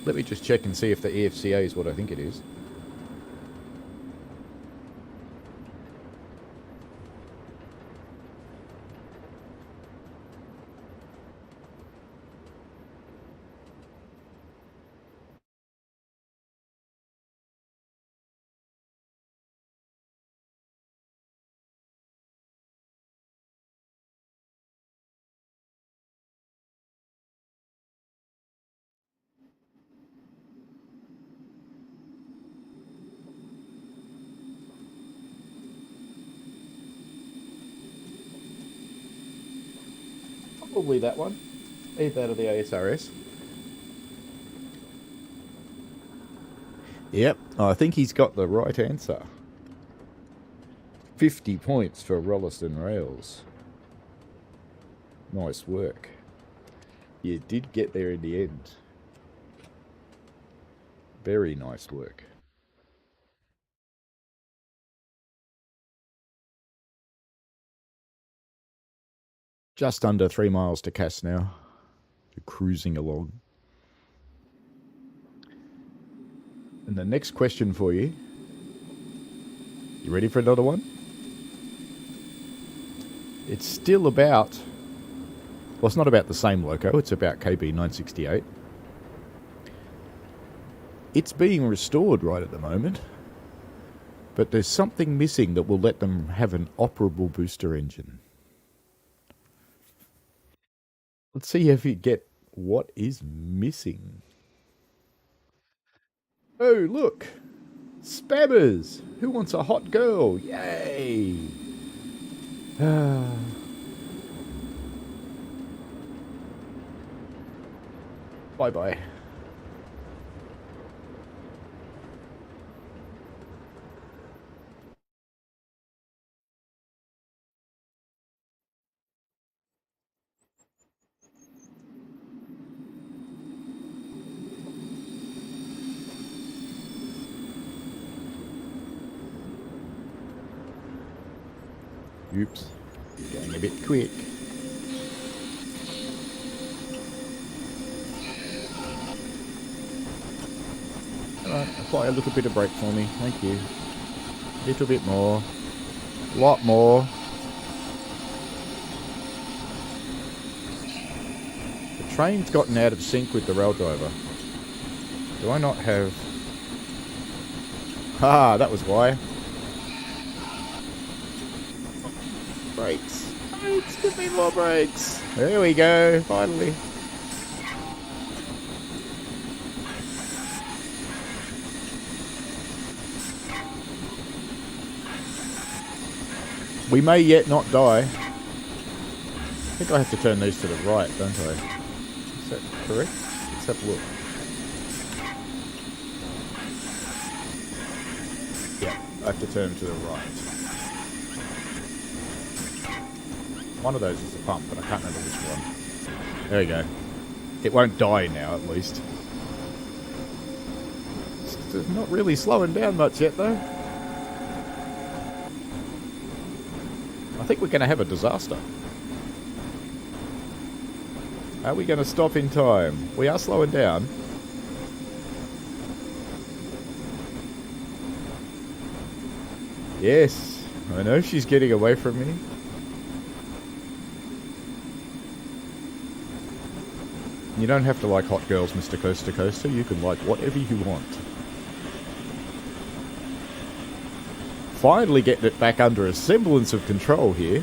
Let me just check and see if the EFCA is what I think it is. Probably that one. Either that or the ASRS. Yep, I think he's got the right answer. 50 points for Rolleston Rails. Nice work. You did get there in the end. Very nice work. Just under 3 miles to Cass now. You're cruising along. And the next question for you. You ready for another one? It's still about... Well, it's not about the same loco. It's about KB 968. It's being restored right at the moment. But there's something missing that will let them have an operable booster engine. Let's see if you get what is missing. Oh, look! Spammers! Who wants a hot girl? Yay! Bye-bye. Oops. Going a bit quick. Alright, apply a little bit of brake for me. Thank you. A little bit more. A lot more. The train's gotten out of sync with the rail driver. Do I not have... Ah, that was why. Brakes. Brakes, give me more brakes. There we go, finally. We may yet not die. I think I have to turn these to the right, don't I? Is that correct? Let's have a look. Yeah, I have to turn to the right. One of those is the pump, but I can't remember which one. There we go. It won't die now, at least. It's not really slowing down much yet, though. I think we're going to have a disaster. Are we going to stop in time? We are slowing down. Yes, I know she's getting away from me. You don't have to like hot girls, Mr. Coaster Coaster. You can like whatever you want. Finally getting it back under a semblance of control here.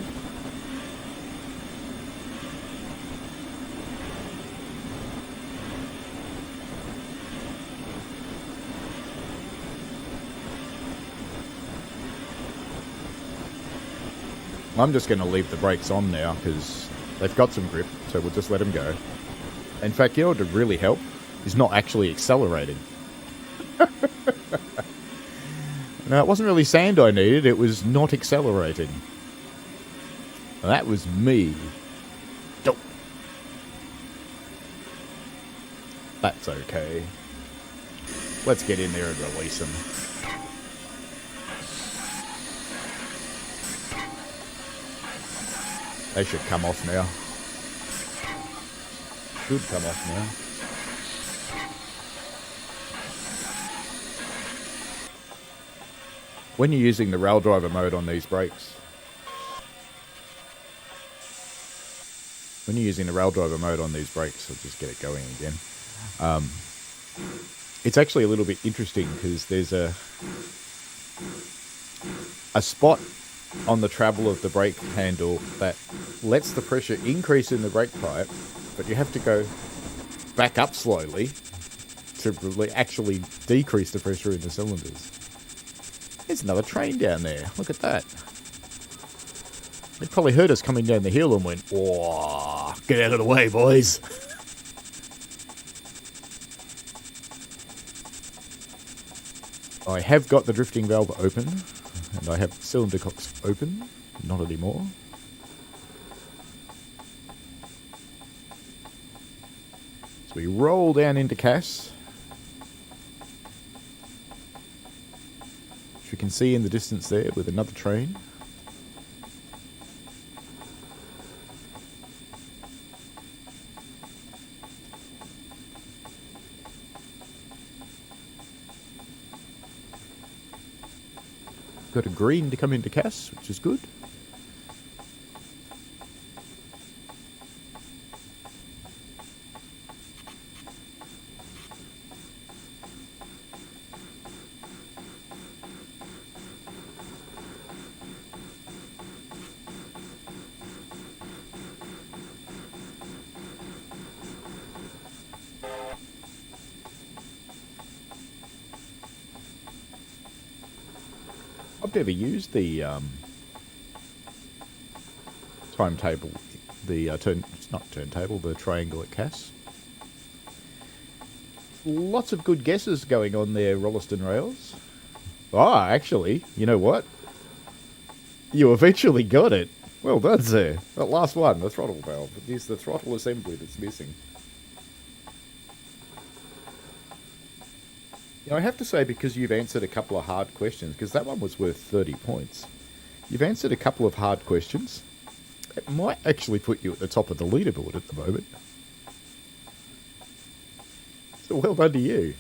I'm just going to leave the brakes on now because they've got some grip, so we'll just let them go. In fact, you know what would really help? Is not actually accelerating. No, it wasn't really sand I needed, it was not accelerating. That was me. Dope. That's okay. Let's get in there and release them. They should come off now. Should come off now. when you're using the rail driver mode on these brakes, I'll just get it going again. It's actually a little bit interesting because there's a spot on the travel of the brake handle that lets the pressure increase in the brake pipe, but you have to go back up slowly to actually decrease the pressure in the cylinders. There's another train down there. Look at that. They probably heard us coming down the hill and went, "Whoa, get out of the way, boys." I have got the drifting valve open, and I have cylinder cocks open. Not anymore. So we roll down into Cass, which you can see in the distance there with another train. Got a green to come into Cass, which is good. I've never used the timetable, the the triangle at Cass. Lots of good guesses going on there, Rolleston Rails. Ah, actually, you know what? You eventually got it. Well done, sir. That last one, the throttle valve. It is the throttle assembly that's missing. I have to say, because you've answered a couple of hard questions, because that one was worth 30 points. You've answered a couple of hard questions. It might actually put you at the top of the leaderboard at the moment. So well done to you.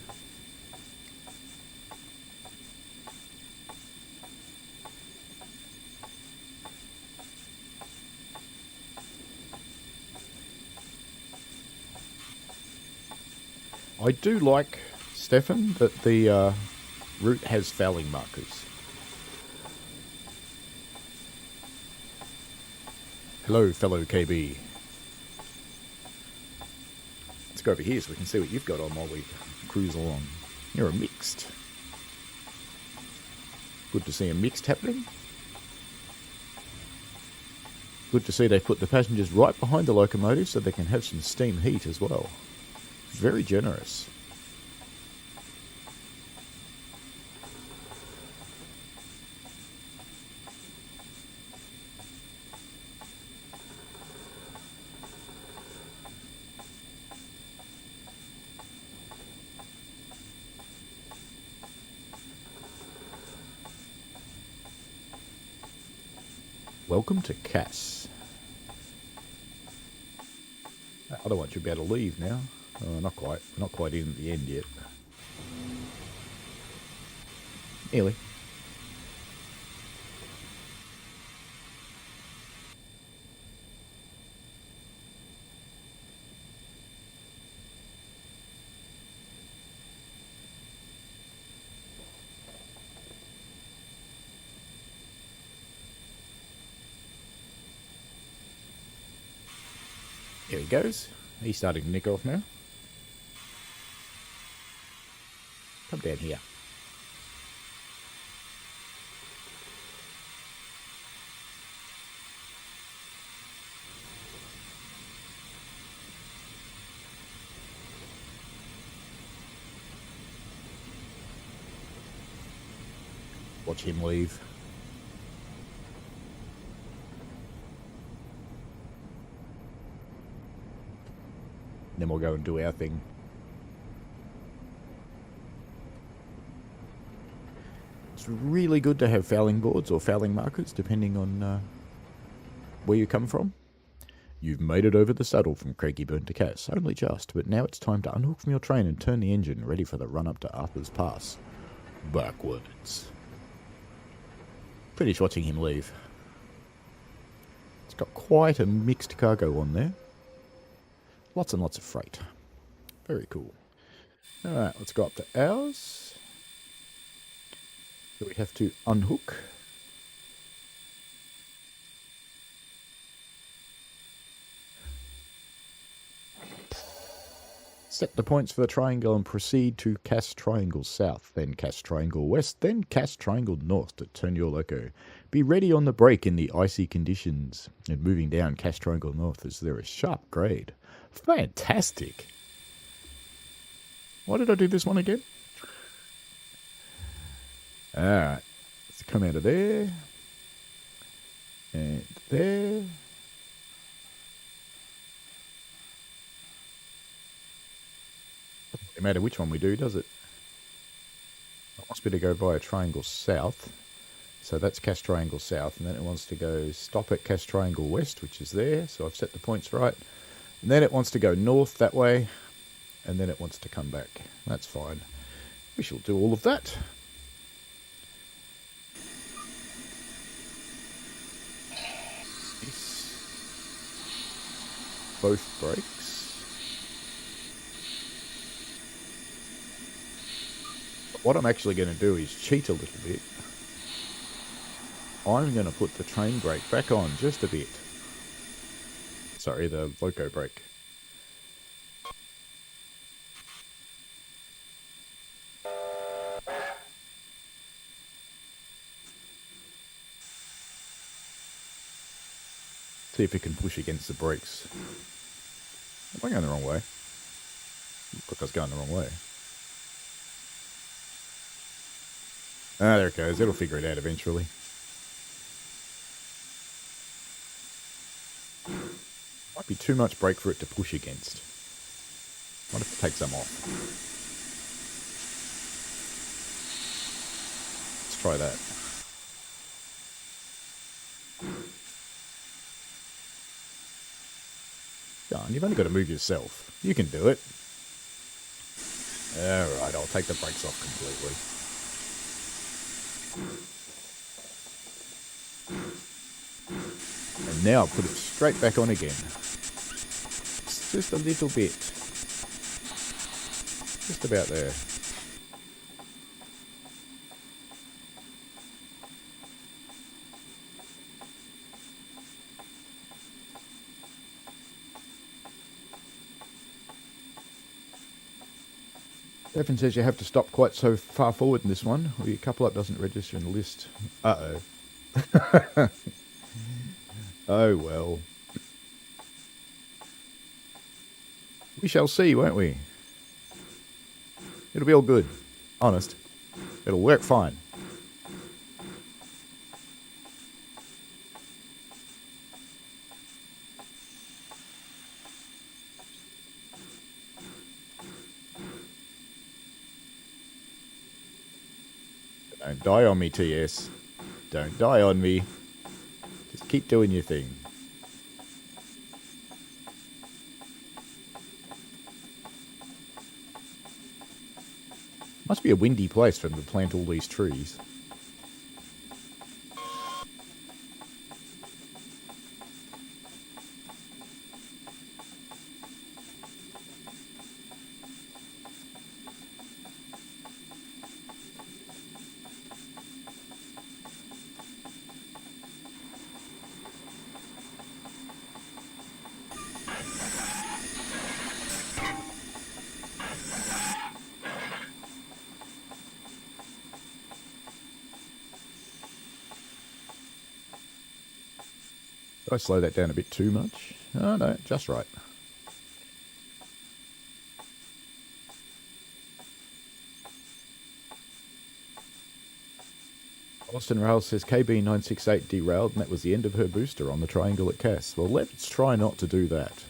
I do like, Stefan, that the route has fouling markers. Hello, fellow KB. Let's go over here so we can see what you've got on while we cruise along. You're a mixed. Good to see a mixed happening. Good to see they put the passengers right behind the locomotive so they can have some steam heat as well. Very generous. Welcome to Cass. That other one should be able to leave now. Oh, not quite. Not quite in at the end yet. Nearly. There he goes. He's starting to nick off now. Come down here. Watch him leave. Then we'll go and do our thing. It's really good to have fouling boards or fouling markers, depending on where you come from. You've made it over the saddle from Craigieburn to Cass, only just, but now it's time to unhook from your train and turn the engine, ready for the run up to Arthur's Pass. Backwards. Finish watching him leave. It's got quite a mixed cargo on there. Lots and lots of freight. Very cool. Alright, let's go up to ours. So we have to unhook. Set the points for the triangle and proceed to cast triangle south, then cast triangle west, then cast triangle north to turn your loco. Be ready on the brake in the icy conditions. And moving down cast triangle north as there is sharp grade. Fantastic! Why did I do this one again? Alright, let's come out of there. And there. No matter which one we do, does it? It wants me to go via triangle south. So that's cast triangle south. And then it wants to go stop at cast triangle west, which is there. So I've set the points right. And then it wants to go north that way. And then it wants to come back. That's fine. We shall do all of that. Both brakes. What I'm actually going to do is cheat a little bit. I'm going to put the train brake back on just a bit. Sorry, the loco brake. See if it can push against the brakes. Am I going the wrong way? Look like I was going the wrong way. Ah, there it goes. It'll figure it out eventually. Might be too much brake for it to push against. Might have to take some off. Let's try that. Go on, you've only got to move yourself. You can do it. Alright, I'll take the brakes off completely. And now I'll put it straight back on again. Just a little bit. Just about there. Stefan says you have to stop quite so far forward in this one, or your couple up doesn't register in the list. Uh-oh. Oh well. We shall see, won't we? It'll be all good. Honest. It'll work fine. Don't die on me, TS. Don't die on me. Just keep doing your thing. Must be a windy place for them to plant all these trees. Did I slow that down a bit too much? Oh no, just right. Austin Rail says KB968 derailed and that was the end of her booster on the triangle at Cass. Well, let's try not to do that.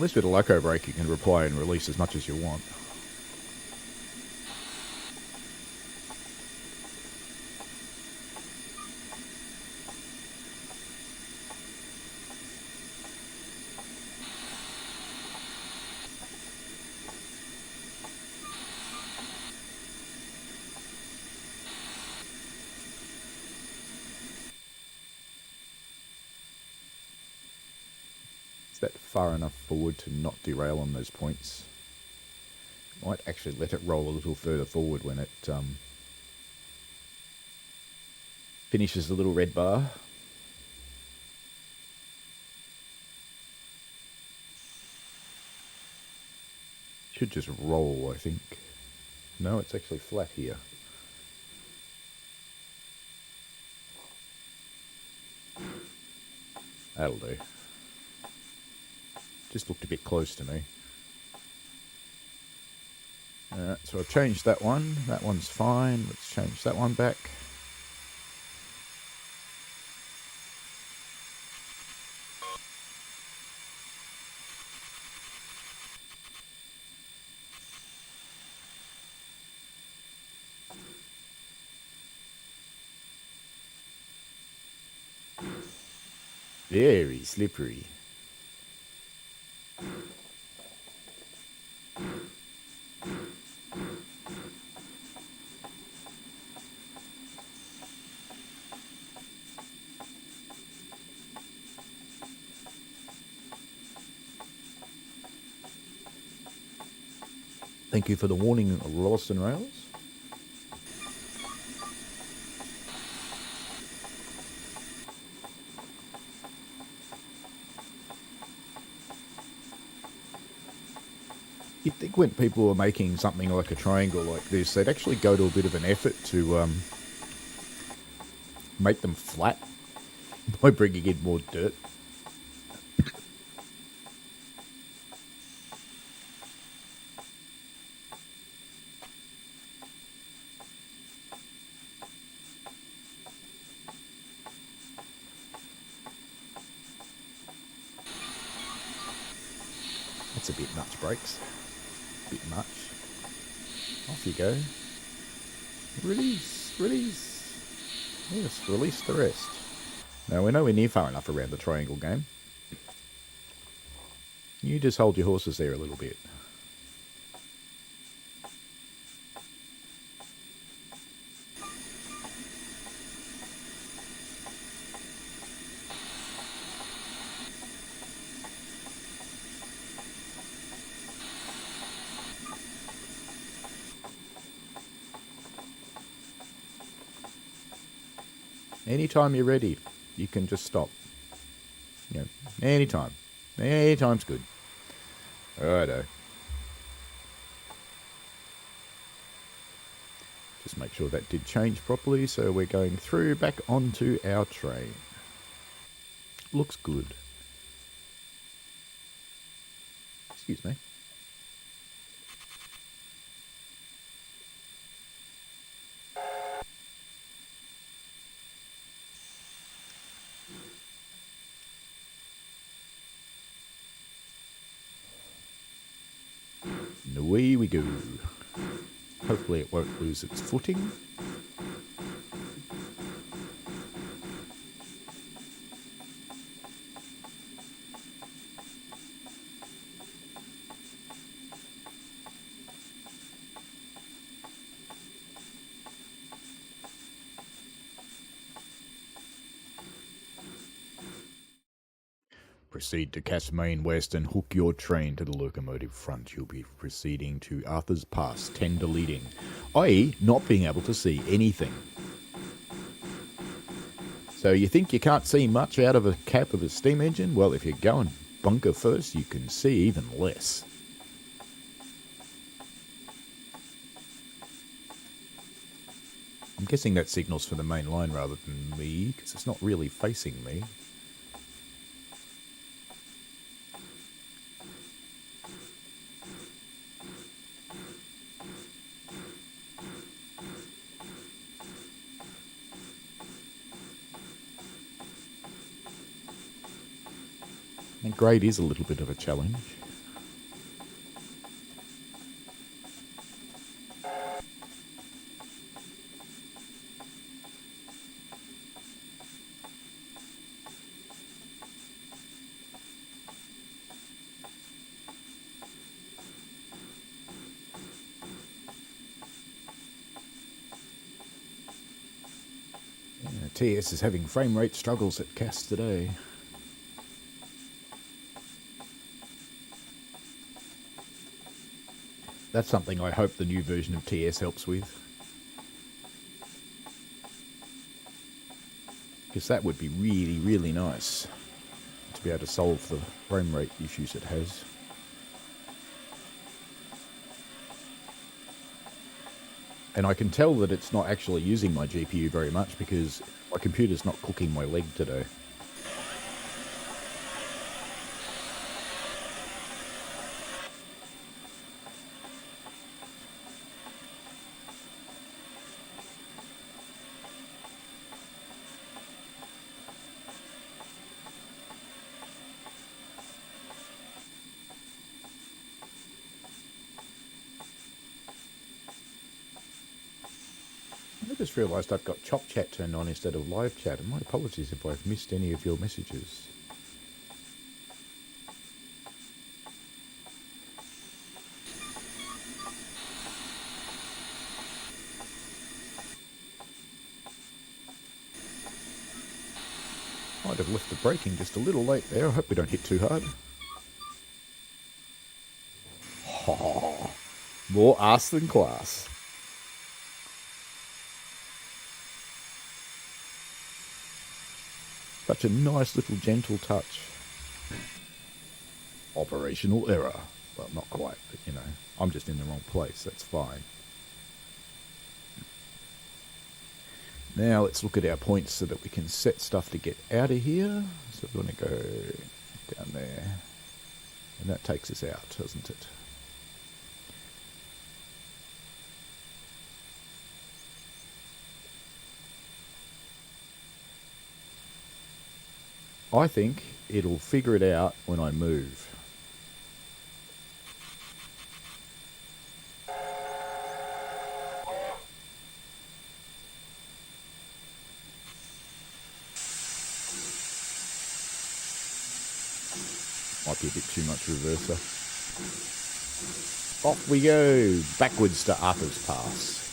least with a loco brake you can apply and release as much as you want. Is that far enough forward to not derail on those points? Might actually let it roll a little further forward when it finishes the little red bar. Should just roll, I think. No, it's actually flat here. That'll do. Just looked a bit close to me. Alright, so I've changed that one. That one's fine. Let's change that one back. Very slippery. Thank you for the warning, Rolston Rails. You'd think when people are making something like a triangle like this, they'd actually go to a bit of an effort to make them flat by bringing in more dirt. That's a bit much, brakes. Bit much. Off you go. Release, release. Yes, release the rest. Now, we're nowhere near far enough around the triangle game. You just hold your horses there a little bit. Anytime you're ready, you can just stop. You know, anytime. Anytime's good. Righto. Just make sure that did change properly, so we're going through back onto our train. Looks good. Excuse me. And away we go. Hopefully it won't lose its footing. Proceed to Casemain West and hook your train to the locomotive front. You'll be proceeding to Arthur's Pass, tender leading, i.e. not being able to see anything. So you think you can't see much out of a cap of a steam engine? Well, if you're going bunker first, you can see even less. I'm guessing that signals for the main line rather than me, because it's not really facing me. And grade is a little bit of a challenge. TS is having frame rate struggles at CAS today. That's something I hope the new version of TS helps with. Because that would be really, really nice to be able to solve the frame rate issues it has. And I can tell that it's not actually using my GPU very much because my computer's not cooking my leg today. I just realised I've got Chop Chat turned on instead of live chat, and my apologies if I've missed any of your messages. Might have left the braking just a little late there. I hope we don't hit too hard. Oh, more ass than class. Such a nice little gentle touch. Operational error. Well, not quite, but you know, I'm just in the wrong place. That's fine. Now let's look at our points so that we can set stuff to get out of here. So we're going to go down there. And that takes us out, doesn't it? I think it'll figure it out when I move. Might be a bit too much reverser. Off we go, backwards to Arthur's Pass.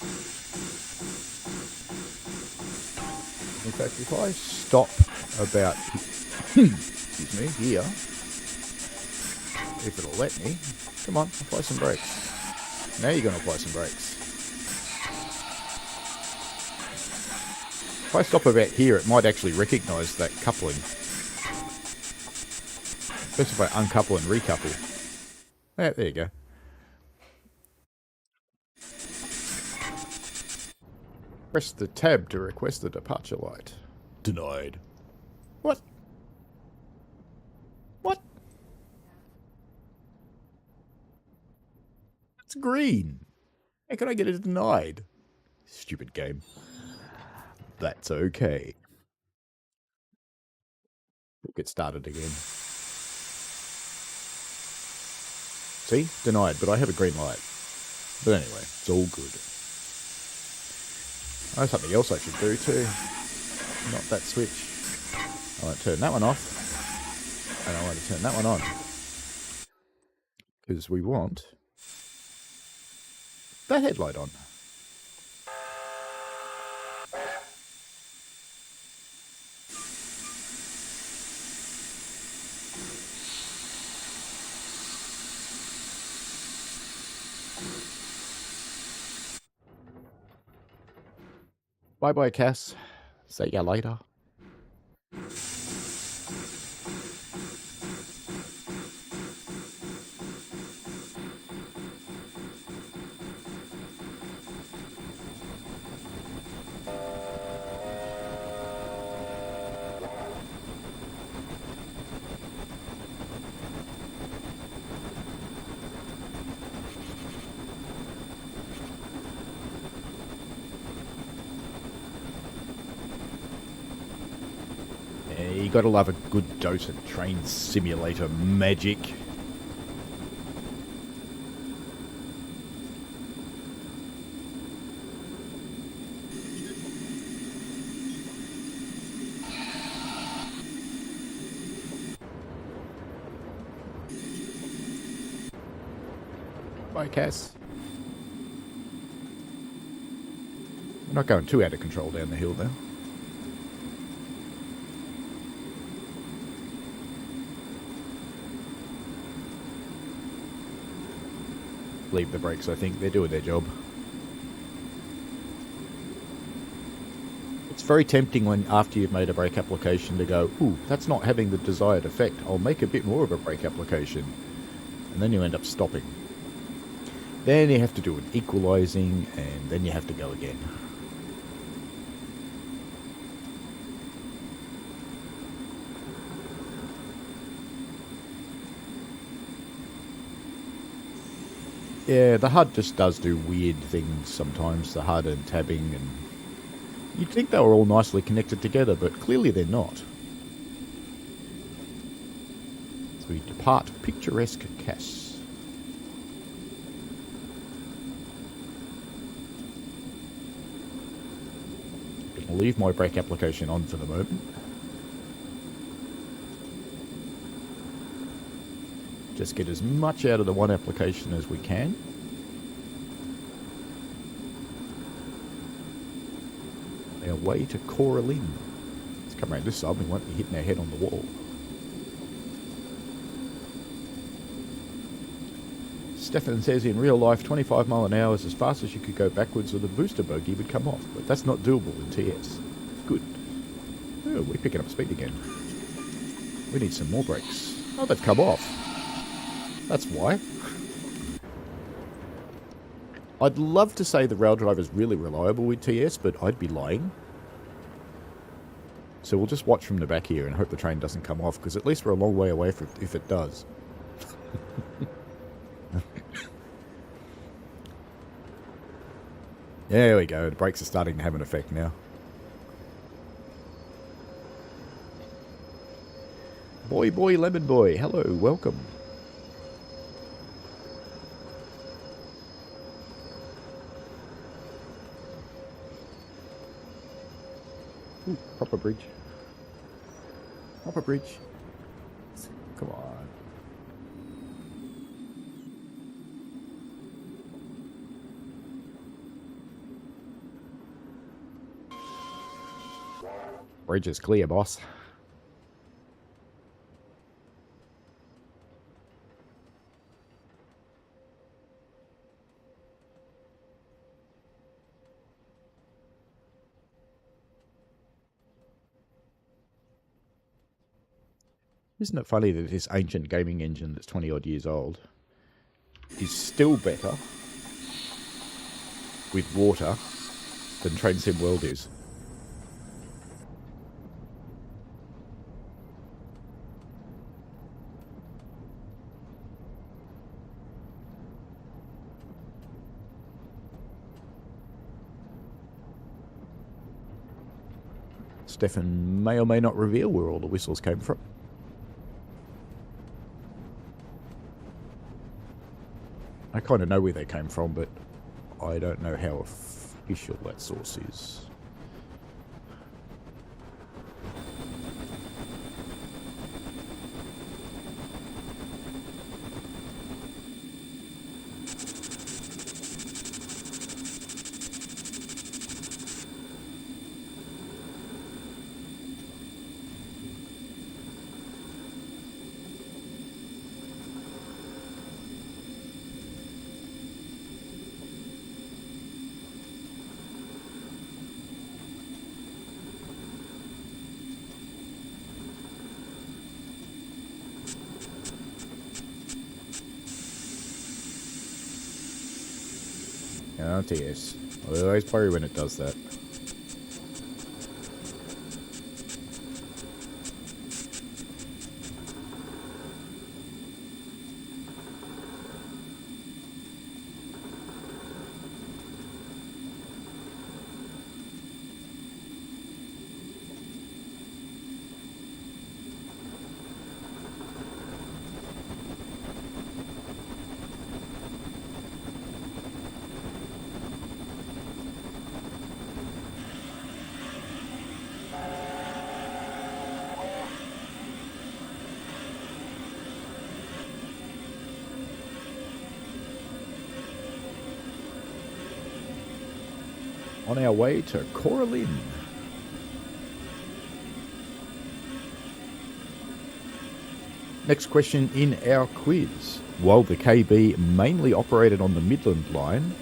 In fact, if I stop about, excuse me, here, if it'll let me, come on, apply some brakes. Now you're going to apply some brakes. If I stop about here, it might actually recognise that coupling. Especially if I uncouple and recouple. There you go. Press the tab to request the departure light. Denied. What? What? It's green. How can I get it denied? Stupid game. That's okay. We'll get started again. See? Denied, but I have a green light. But anyway, it's all good. I know something else I should do too. Not that switch. I want to turn that one off. And I want to turn that one on. Because we want that headlight on. Bye-bye, Cass. See ya later. You gotta love a good dose of train simulator magic. Bye, Cass. We're not going too out of control down the hill, though. leave the brakes, I think. They're doing their job. It's very tempting when, after you've made a brake application, to go, ooh, that's not having the desired effect. I'll make a bit more of a brake application. And then you end up stopping. Then you have to do an equalising, and then you have to go again. Yeah, the HUD just does do weird things sometimes, the HUD and tabbing, and you'd think they were all nicely connected together, but clearly they're not. So we depart picturesque Cass. I'll leave my brake application on for the moment. Just get as much out of the one application as we can. Our way to Coralline. Let's come around this side, we won't be hitting our head on the wall. Stefan says in real life 25 mile an hour is as fast as you could go backwards or the booster bogie would come off, but that's not doable in TS. Good. Oh, we're picking up speed again. We need some more brakes. Oh, they've come off. That's why. I'd love to say the rail driver's really reliable with TS, but I'd be lying. So we'll just watch from the back here and hope the train doesn't come off, because at least we're a long way away from if it does. There we go, the brakes are starting to have an effect now. Boy, lemon boy, hello, welcome. Ooh, proper bridge. Proper bridge. Come on. Bridge is clear, boss. Isn't it funny that this ancient gaming engine that's 20 odd years old is still better with water than Train Sim World is? Stefan may or may not reveal where all the whistles came from. I kind of know where they came from, but I don't know how official that source is. Oh, TS. I always worry when it does that. On our way to Coralline. Next question in our quiz. While the KB mainly operated on the Midland Line,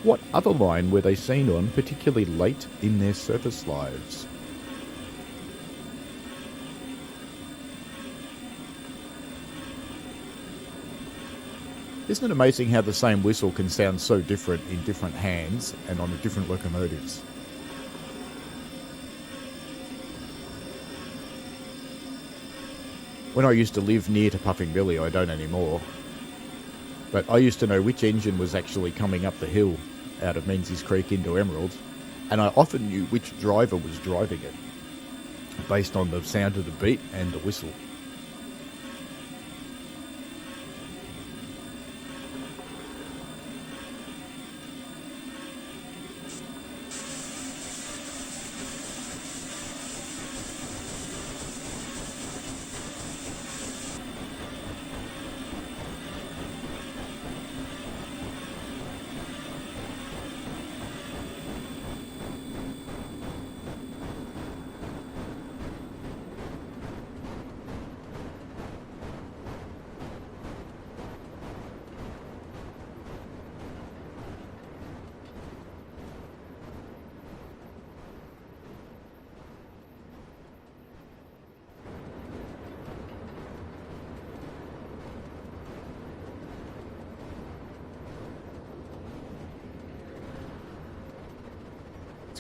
what other line were they seen on, particularly late in their service lives? Isn't it amazing how the same whistle can sound so different in different hands and on different locomotives? When I used to live near to Puffing Billy, I don't anymore, but I used to know which engine was actually coming up the hill out of Menzies Creek into Emerald, and I often knew which driver was driving it based on the sound of the beat and the whistle.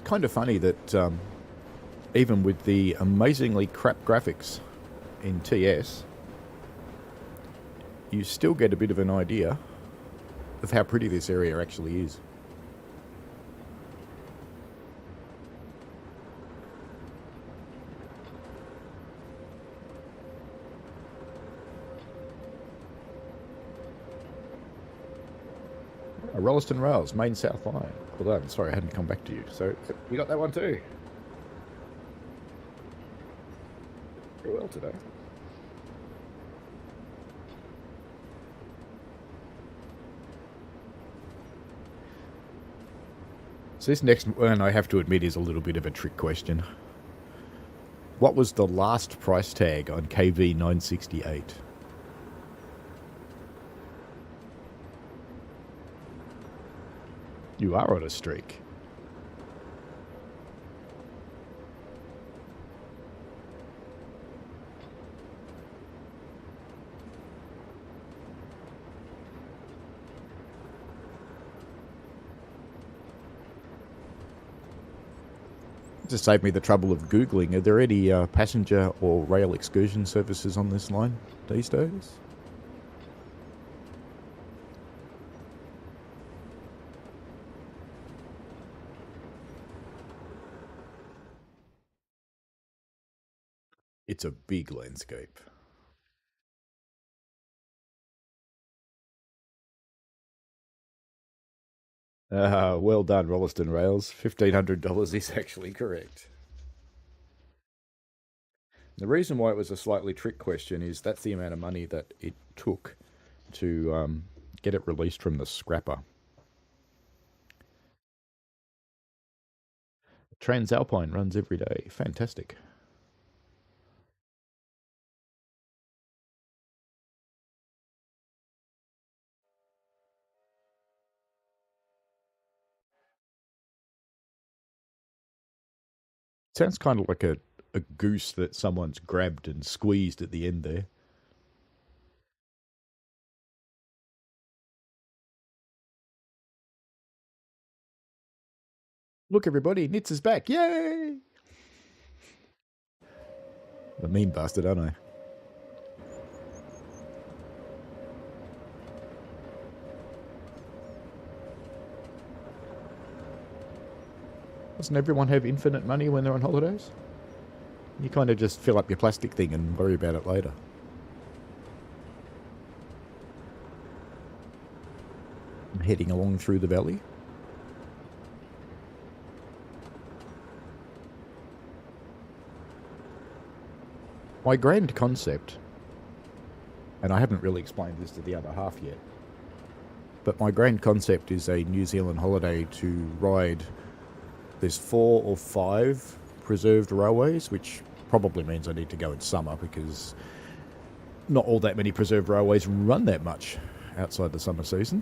Kind of funny that even with the amazingly crap graphics in TS, you still get a bit of an idea of how pretty this area actually is. Rolleston Rails, Main South Line. Well done. Sorry, I hadn't come back to you. So we got that one too. Very well today. So this next one, I have to admit, is a little bit of a trick question. What was the last price tag on KV 968? You are on a streak. To save me the trouble of Googling, are there any passenger or rail excursion services on this line these days? It's a big landscape. Well done, Rolleston Rails. $1,500 is actually correct. The reason why it was a slightly trick question is that's the amount of money that it took to get it released from the scrapper. Transalpine runs every day. Fantastic. Sounds kind of like a goose that someone's grabbed and squeezed at the end there. Look, everybody, Nitz is back. Yay! The mean bastard, aren't I? Doesn't everyone have infinite money when they're on holidays? You kind of just fill up your plastic thing and worry about it later. I'm heading along through the valley. My grand concept, and I haven't really explained this to the other half yet, but my grand concept is a New Zealand holiday to ride. There's 4 or 5 preserved railways, which probably means I need to go in summer because not all that many preserved railways run that much outside the summer season.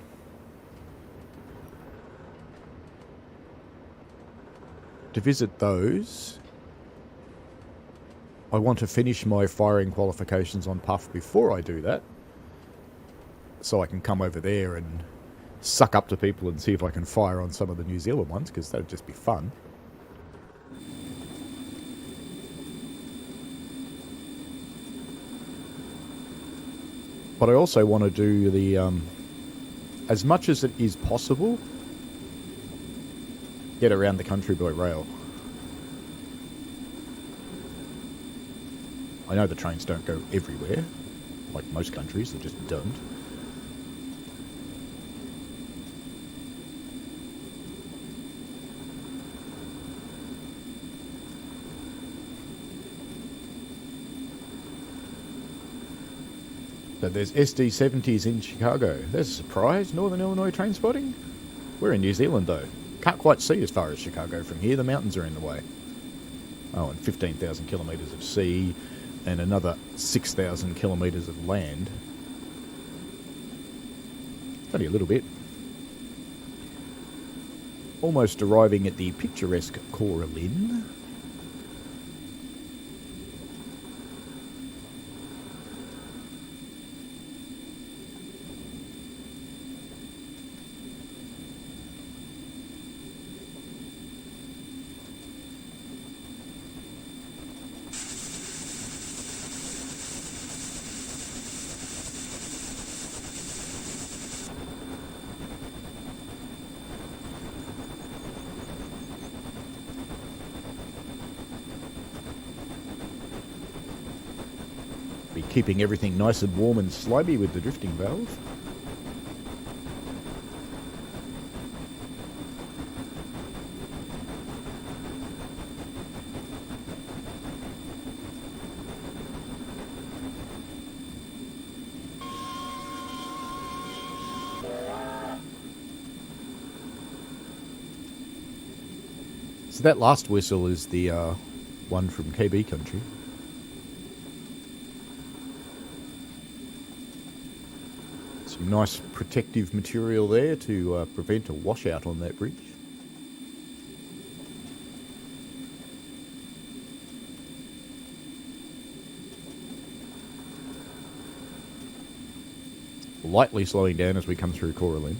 To visit those, I want to finish my firing qualifications on Puff before I do that, so I can come over there and suck up to people and see if I can fire on some of the New Zealand ones, because that would just be fun. But I also want to do the, as much as it is possible, get around the country by rail. I know the trains don't go everywhere, like most countries, they just don't. So there's SD70s in Chicago. There's a surprise. Northern Illinois train spotting. We're in New Zealand though. Can't quite see as far as Chicago from here. The mountains are in the way. Oh, and 15,000 kilometres of sea and another 6,000 kilometres of land. Only a little bit. Almost arriving at the picturesque Coralin. Keeping everything nice and warm and slimy with the drifting valve. So that last whistle is the one from KB country. Some nice protective material there to prevent a washout on that bridge. Lightly slowing down as we come through Coralin.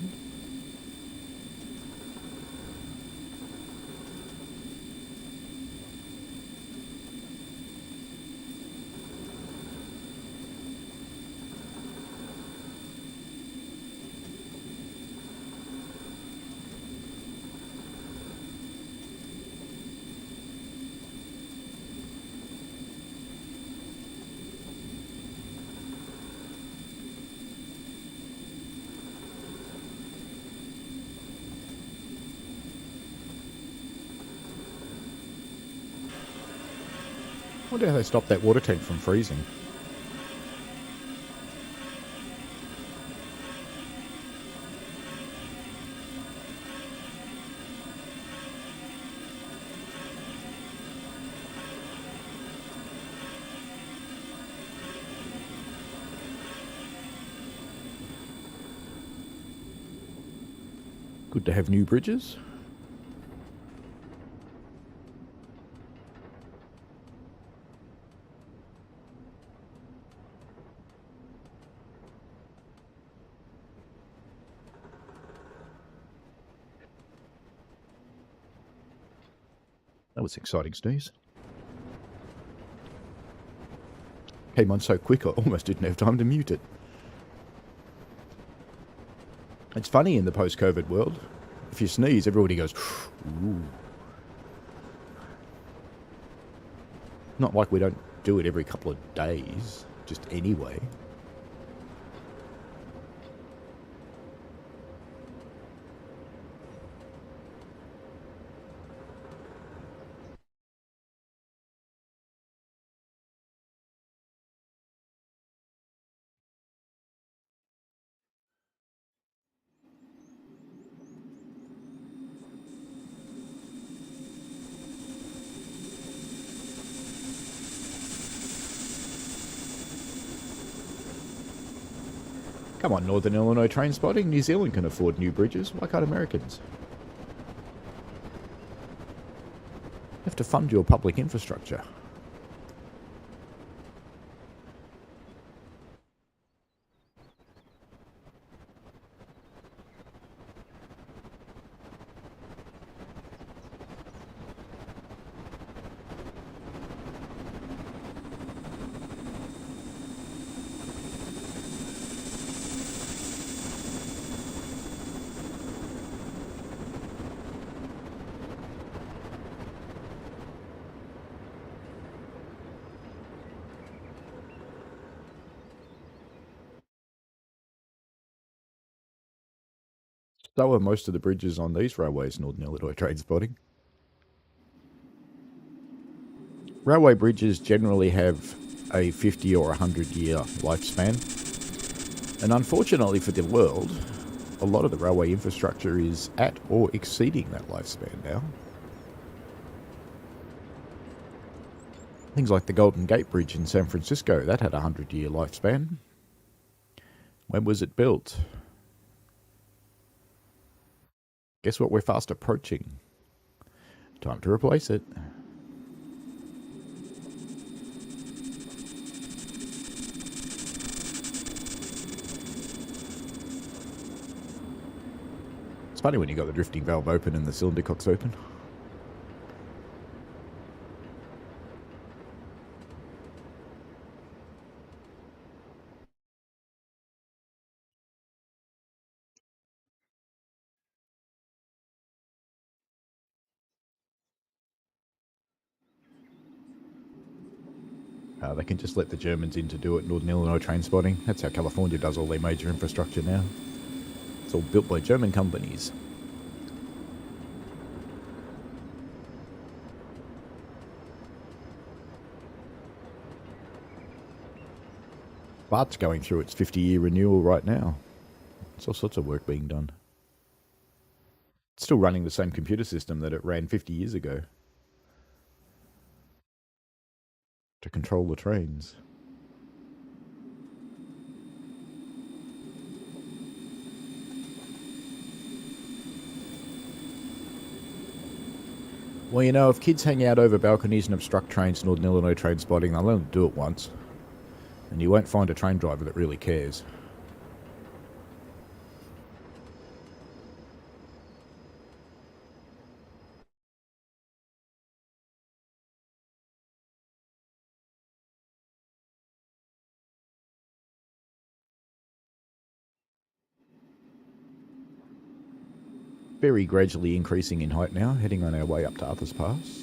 I wonder how they stop that water tank from freezing. Good to have new bridges. That was exciting, Sneeze. Came on so quick I almost didn't have time to mute it. It's funny in the post-COVID world. If you sneeze, everybody goes, ooh. Not like we don't do it every couple of days, just anyway. Come on, Northern Illinois train spotting. New Zealand can afford new bridges. Why can't Americans? You have to fund your public infrastructure. So are most of the bridges on these railways, Northern Illinois train spotting. Railway bridges generally have a 50 or 100-year lifespan. And unfortunately for the world, a lot of the railway infrastructure is at or exceeding that lifespan now. Things like the Golden Gate Bridge in San Francisco, that had a 100-year lifespan. When was it built? Guess what we're fast approaching? Time to replace it. It's funny when you got the drifting valve open and the cylinder cock's open. They can just let the Germans in to do it, Northern Illinois train spotting. That's how California does all their major infrastructure now. It's all built by German companies. BART's going through its 50-year renewal right now. There's all sorts of work being done. It's still running the same computer system that it ran 50 years ago to control the trains. Well, you know, if kids hang out over balconies and obstruct trains, Northern Illinois train spotting, they'll only do it once. And you won't find a train driver that really cares. Very gradually increasing in height now, heading on our way up to Others Pass.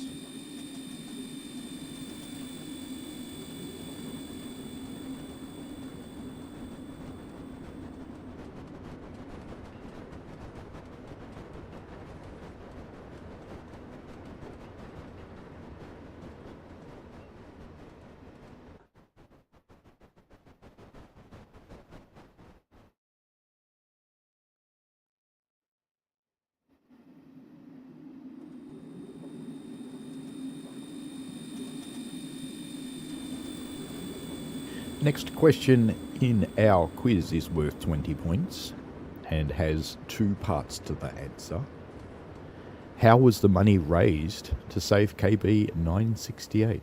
Next question in our quiz is worth 20 points and has two parts to the answer. How was the money raised to save KB 968?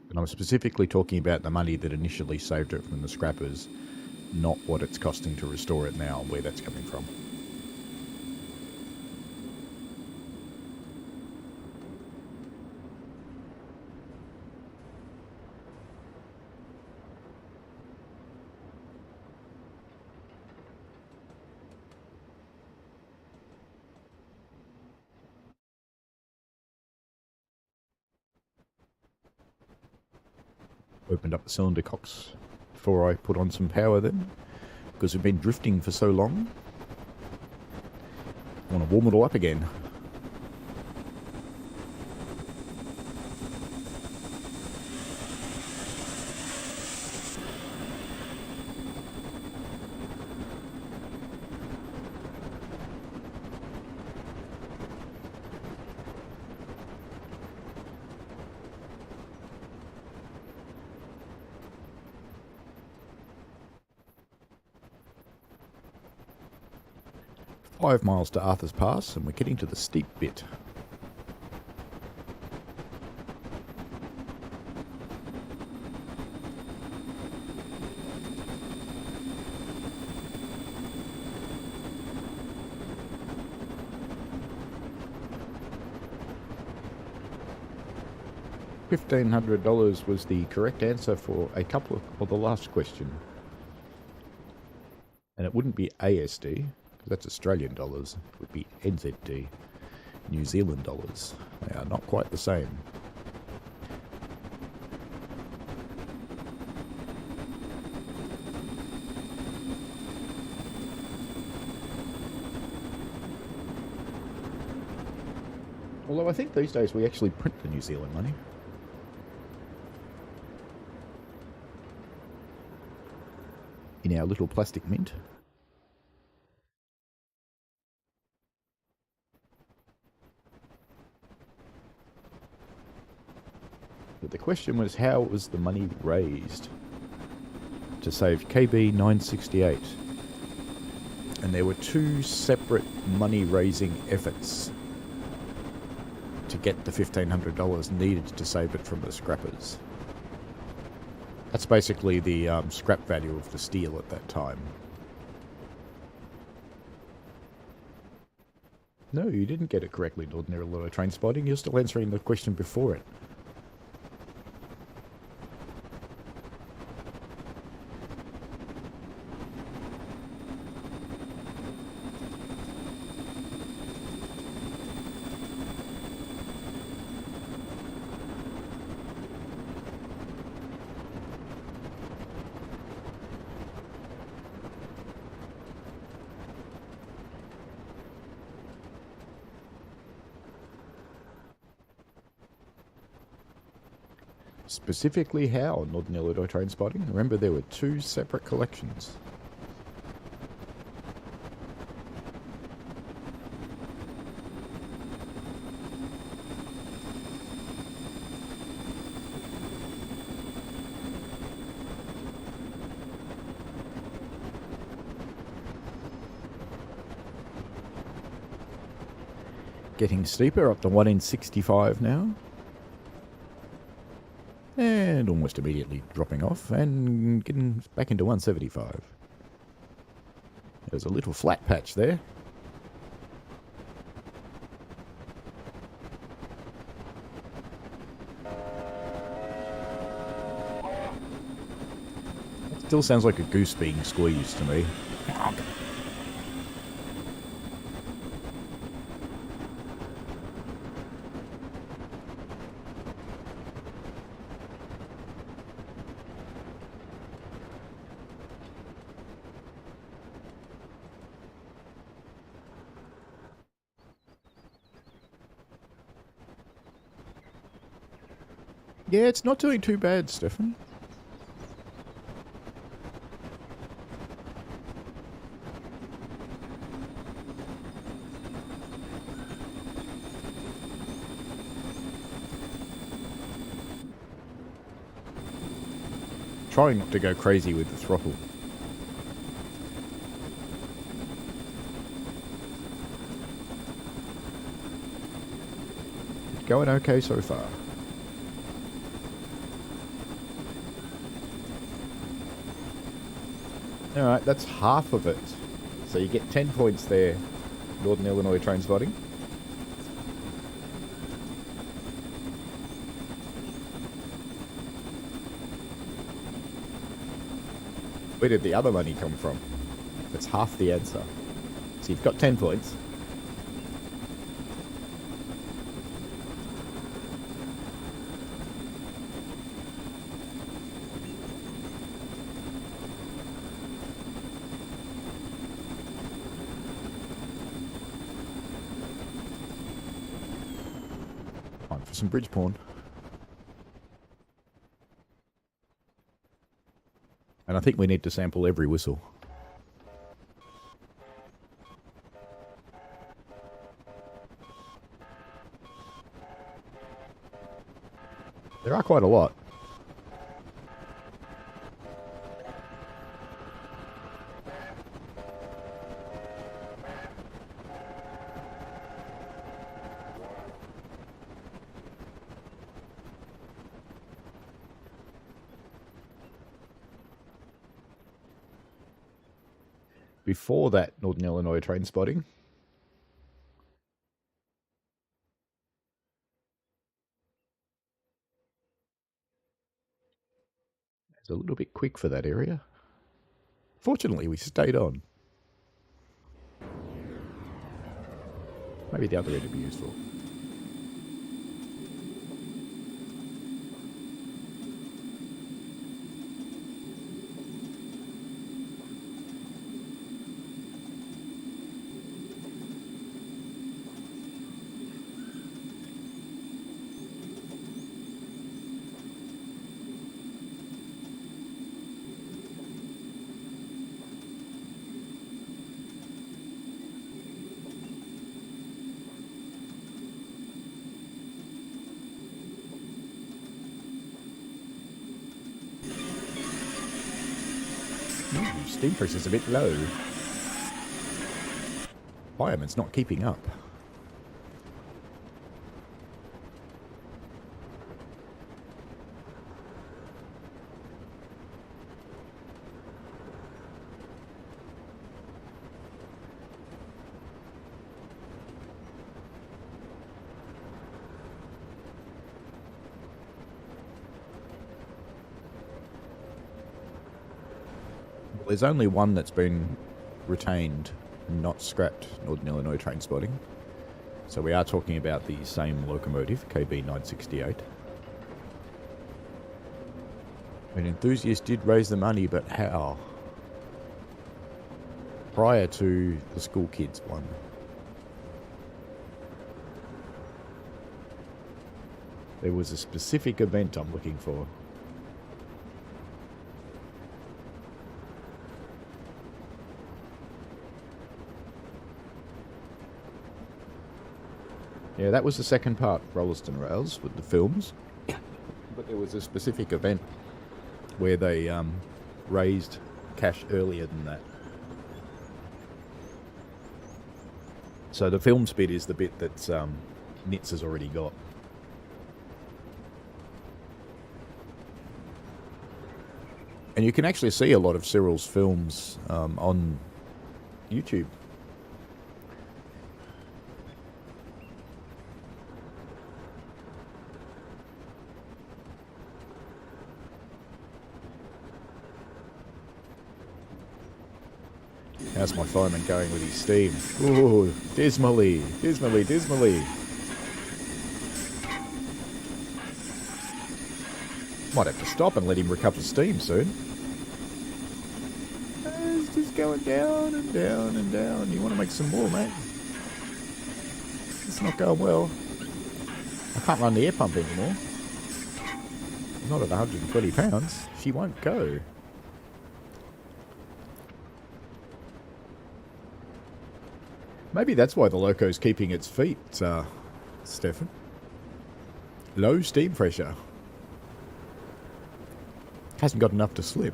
And I'm specifically talking about the money that initially saved it from the scrappers, not what it's costing to restore it now, where that's coming from. Opened up the cylinder cocks before I put on some power then, because we've been drifting for so long. I want to warm it all up again. 5 miles to Arthur's Pass, and we're getting to the steep bit. $1,500 was the correct answer for a couple of the last question. And it wouldn't be ASD, because that's Australian dollars. It would be NZD, New Zealand dollars. They are not quite the same. Although I think these days we actually print the New Zealand money. In our little plastic mint. But the question was, how was the money raised to save KB 968? And there were 2 separate money raising efforts to get the $1,500 needed to save it from the scrappers. That's basically the scrap value of the steel at that time. No, you didn't get it correctly, Ordinary Lotto Train Spotting. You're still answering the question before it. Specifically how, Ordinary Lotto Train Spotting? Remember, there were 2 separate collections. Getting steeper, up to 1 in 65 now. And almost immediately dropping off and getting back into 175. There's a little flat patch there. That still sounds like a goose being squeezed to me. Yeah, it's not doing too bad, Stefan. Trying not to go crazy with the throttle. Going okay so far. Alright, that's half of it. So you get 10 points there, Northern Illinois Train Spotting. Where did the other money come from? That's half the answer. So you've got 10 points. Some bridge porn. And I think we need to sample every whistle. There are quite a lot. before that Northern Illinois train spotting. It's a little bit quick for that area. Fortunately, we stayed on. Maybe the other end would be useful. Steam pressure's a bit low. Fireman's not keeping up. There's only one that's been retained, not scrapped, Northern Illinois train spotting. So we are talking about the same locomotive, KB 968. An enthusiast did raise the money, but how? Prior to the school kids one. There was a specific event I'm looking for. Yeah, that was the second part, Rolliston Rails, with the films. But there was a specific event where they raised cash earlier than that. So the films bit is the bit that Nits has already got. And you can actually see a lot of Cyril's films on YouTube. How's my fireman going with his steam? Ooh, dismally, dismally, dismally. Might have to stop and let him recover steam soon. It's just going down and down and down. You want to make some more, mate? It's not going well. I can't run the air pump anymore. Not at 120 pounds. She won't go. Maybe that's why the loco's keeping its feet, Stefan. Low steam pressure. Hasn't got enough to slip.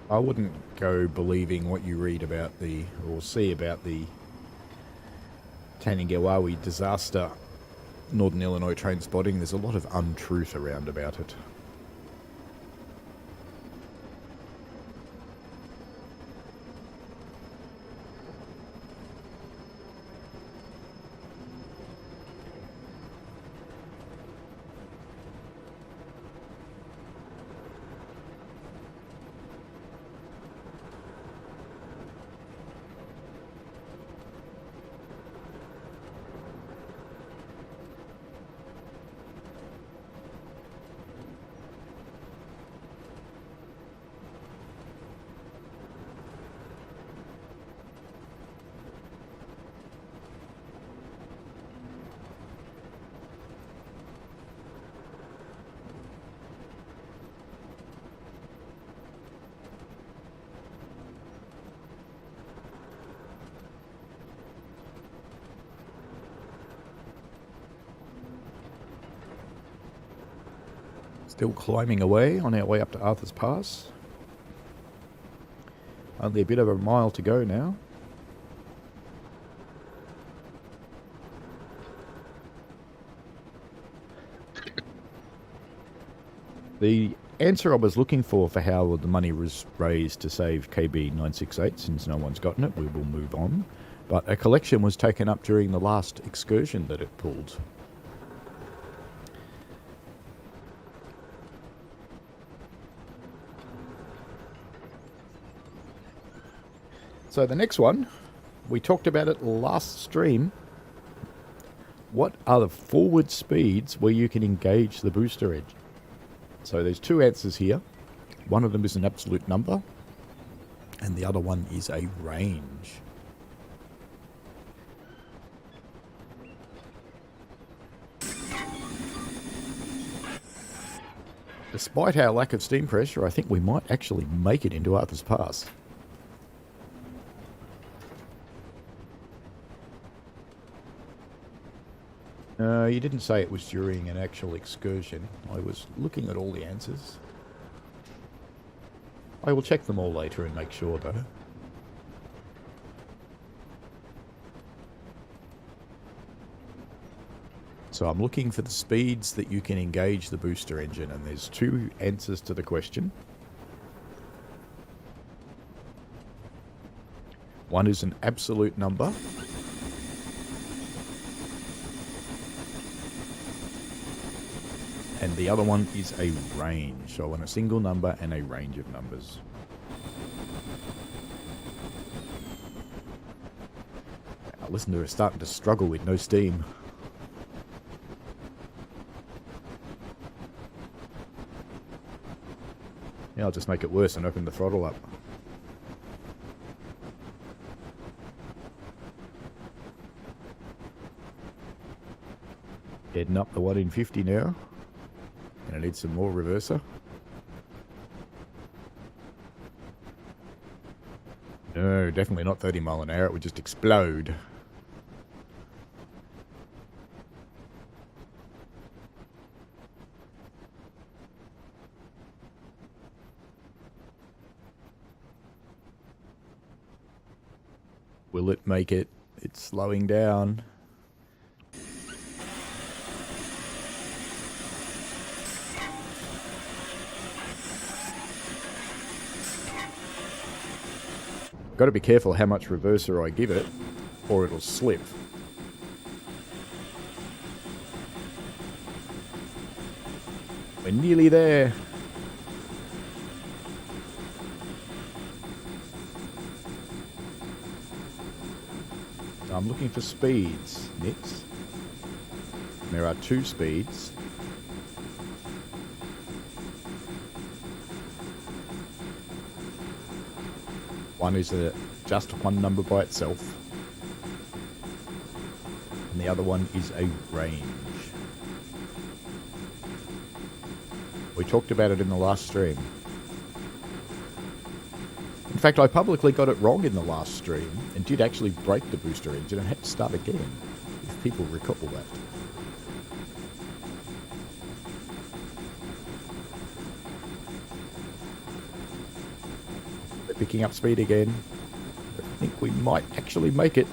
I wouldn't go believing what you read about the, or see about the Tanningawawi disaster Northern Illinois train spotting. There's a lot of untruth around about it. Still climbing away on our way up to Arthur's Pass. Only a bit of a mile to go now. The answer I was looking for how the money was raised to save KB 968, since no one's gotten it, we will move on. But a collection was taken up during the last excursion that it pulled. So the next one, we talked about it last stream. What are the forward speeds where you can engage the booster edge? So there's two answers here. One of them is an absolute number, and the other one is a range. Despite our lack of steam pressure, I think we might actually make it into Arthur's Pass. You didn't say it was during an actual excursion. I was looking at all the answers. I will check them all later and make sure, though. So I'm looking for the speeds that you can engage the booster engine, and there's two answers to the question. One is an absolute number. And the other one is a range. So I want a single number and a range of numbers. Our listener is starting to struggle with no steam. Yeah, I'll just make it worse and open the throttle up. Heading up the 1 in 50 now. And I need some more reverser. No, definitely not 30 mile an hour. It would just explode. Will it make it? It's slowing down. Got to be careful how much reverser I give it, or it'll slip. We're nearly there. I'm looking for speeds, Nix. There are two speeds. One is just one number by itself, and the other one is a range. We talked about it in the last stream. In fact, I publicly got it wrong in the last stream and did actually break the booster engine and had to start again, if people recall that. We're picking up speed again. I think we might actually make it.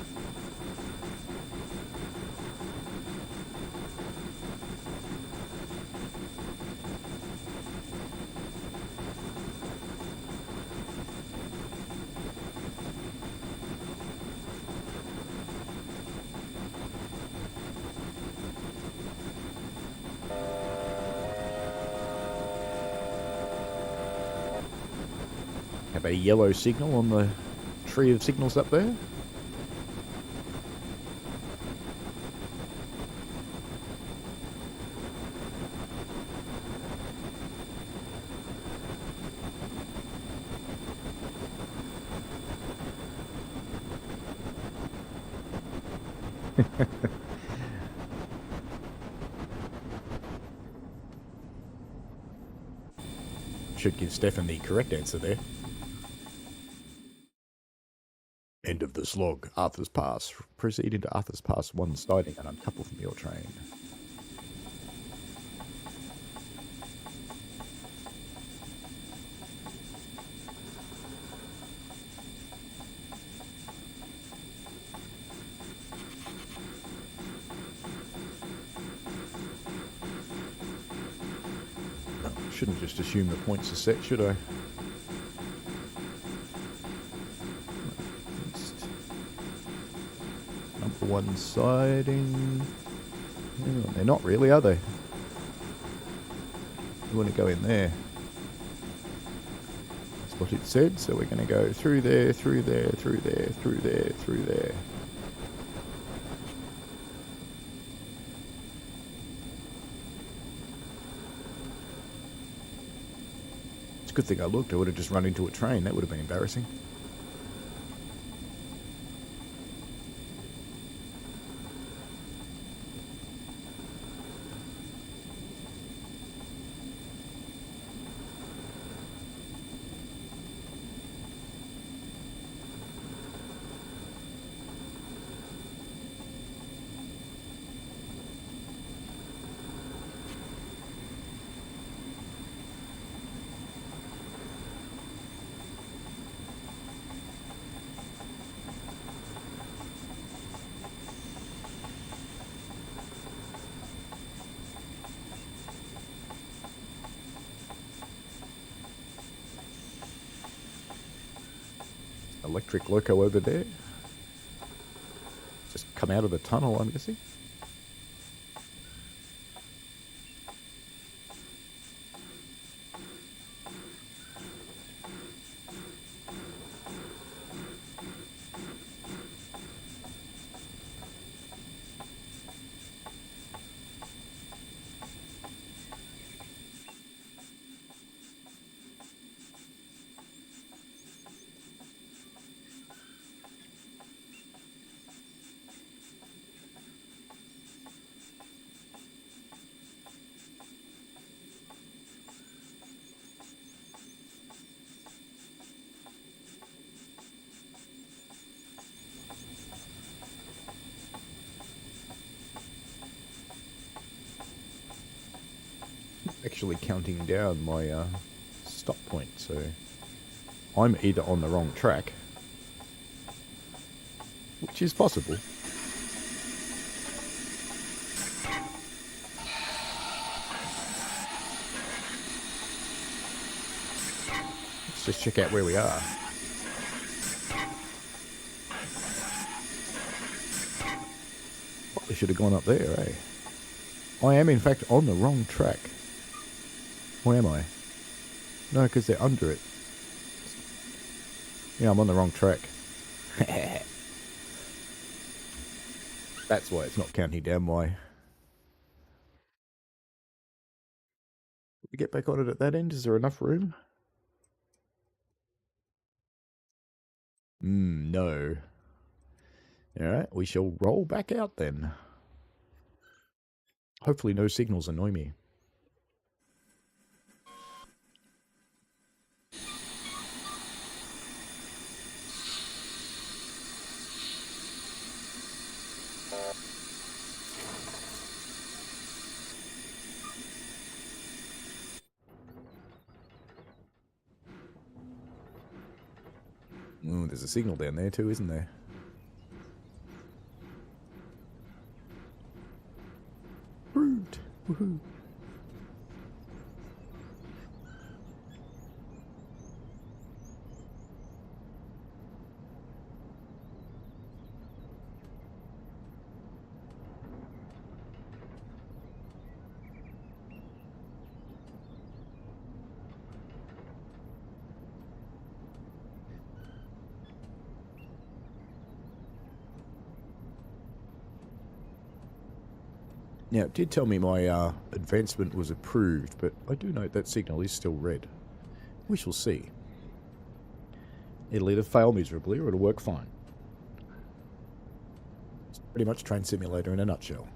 Have a yellow signal on the tree of signals up there. Should give Stefan the correct answer there. End of the slog, Arthur's Pass. Proceed into Arthur's Pass 1 starting and uncouple from your train. shouldn't just assume the points are set, should I? Number 1 siding. Oh, they're not really, are they? We want to go in there. That's what it said, so we're going to go through there, through there, through there, through there, through there. It's a good thing I looked. I would have just run into a train. That would have been embarrassing. Electric loco over there. Just come out of the tunnel, I'm guessing. Actually counting down my stop point, so I'm either on the wrong track, which is possible. Let's just check out where we are. Probably should have gone up there, eh? I am in fact on the wrong track. Or am I? No, because they're under it. Yeah, I'm on the wrong track. That's why it's not counting down my... We get back on it at that end? Is there enough room? No. Alright, we shall roll back out then. Hopefully no signals annoy me. Ooh, there's a signal down there too, isn't there? Rude. Woohoo. Now, it did tell me my advancement was approved, but I do note that signal is still red. We shall see. It'll either fail miserably or it'll work fine. It's pretty much Train Simulator in a nutshell.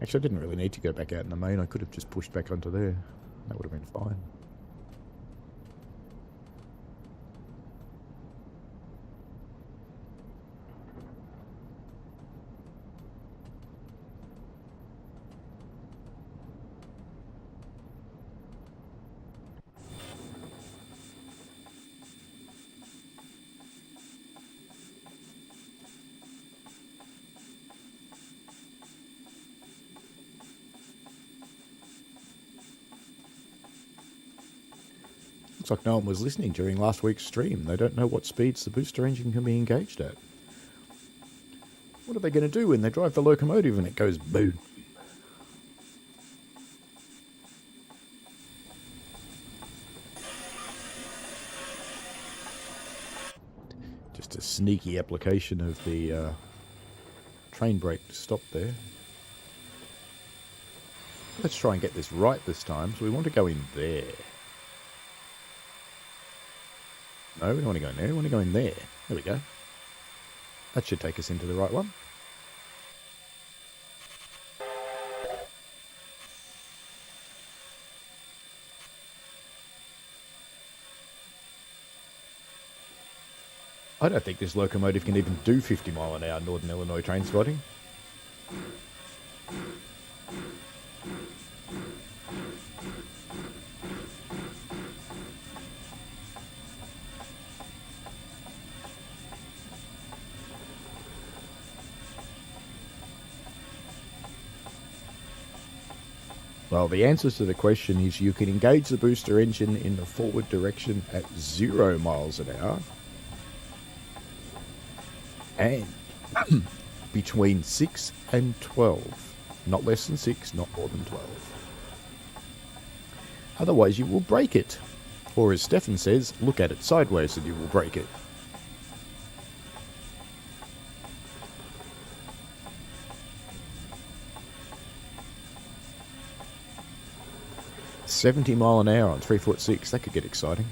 Actually, I didn't really need to go back out in the main. I could have just pushed back onto there. That would have been fine. Looks like no one was listening during last week's stream. They don't know what speeds the booster engine can be engaged at. What are they going to do when they drive the locomotive and it goes boom? Just a sneaky application of the train brake to stop there. Let's try and get this right this time. So we want to go in there. No, we don't want to go in there. We want to go in there. There we go. That should take us into the right one. I don't think this locomotive can even do 50 mile an hour Northern Illinois train spotting. Well, the answer to the question is you can engage the booster engine in the forward direction at 0 miles an hour and between 6 and 12. Not less than 6, not more than 12. Otherwise you will break it. Or as Stefan says, look at it sideways and you will break it. $70 mile an hour on 3'6", that could get exciting.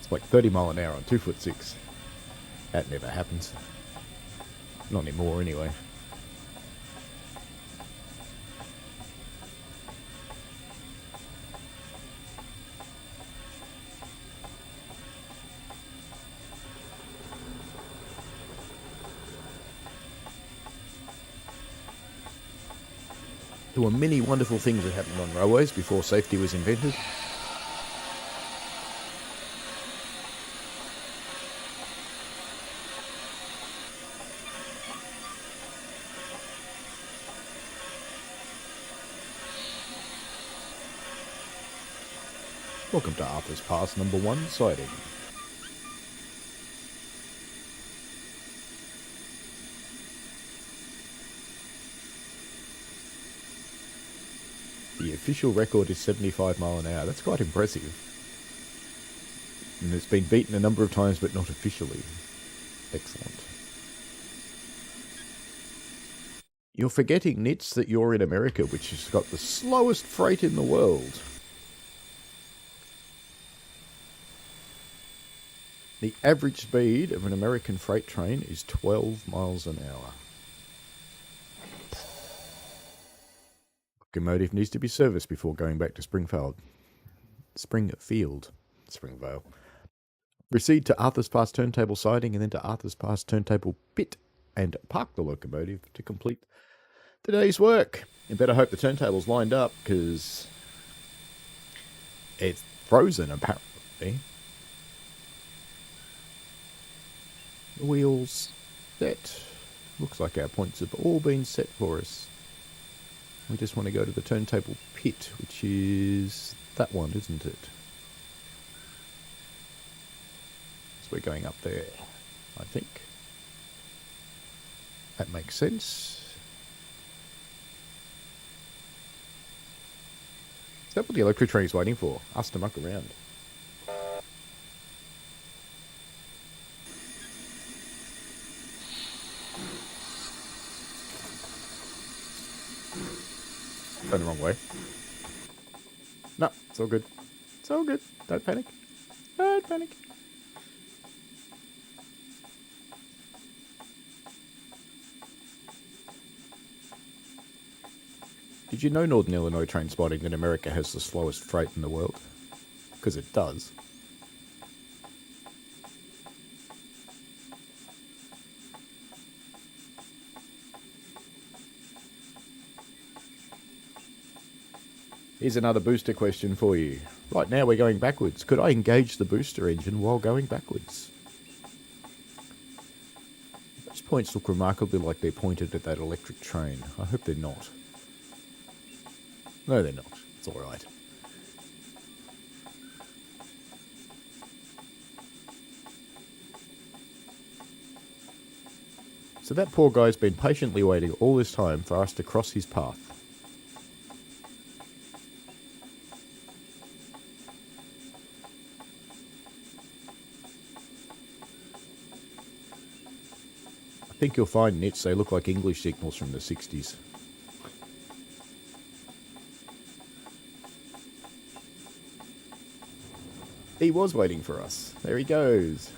It's like 30 mile an hour on 2'6". That never happens. Not anymore anyway. There were many wonderful things that happened on railways before safety was invented. Welcome to Arthur's Pass number 1 siding. The official record is 75 mile an hour. That's quite impressive. And it's been beaten a number of times, but not officially. Excellent. You're forgetting, Nits, that you're in America, which has got the slowest freight in the world. The average speed of an American freight train is 12 miles an hour. Locomotive needs to be serviced before going back to Springvale. Proceed to Arthur's Pass turntable siding and then to Arthur's Pass turntable pit and park the locomotive to complete today's work. You better hope the turntable's lined up because it's frozen apparently. The wheels set. Looks like our points have all been set for us. We just want to go to the turntable pit, which is that one, isn't it? So we're going up there, I think. That makes sense. Is that what the electric train is waiting for? Us to muck around. Going the wrong way. No, it's all good. It's all good. Don't panic. Don't panic. Did you know Northern Illinois train spotting in America has the slowest freight in the world? Because it does. Here's another booster question for you. Right now we're going backwards. Could I engage the booster engine while going backwards? Those points look remarkably like they're pointed at that electric train. I hope they're not. No, they're not. It's all right. So that poor guy's been patiently waiting all this time for us to cross his path. I think you'll find nits, they look like English signals from the 60s. He was waiting for us. There he goes.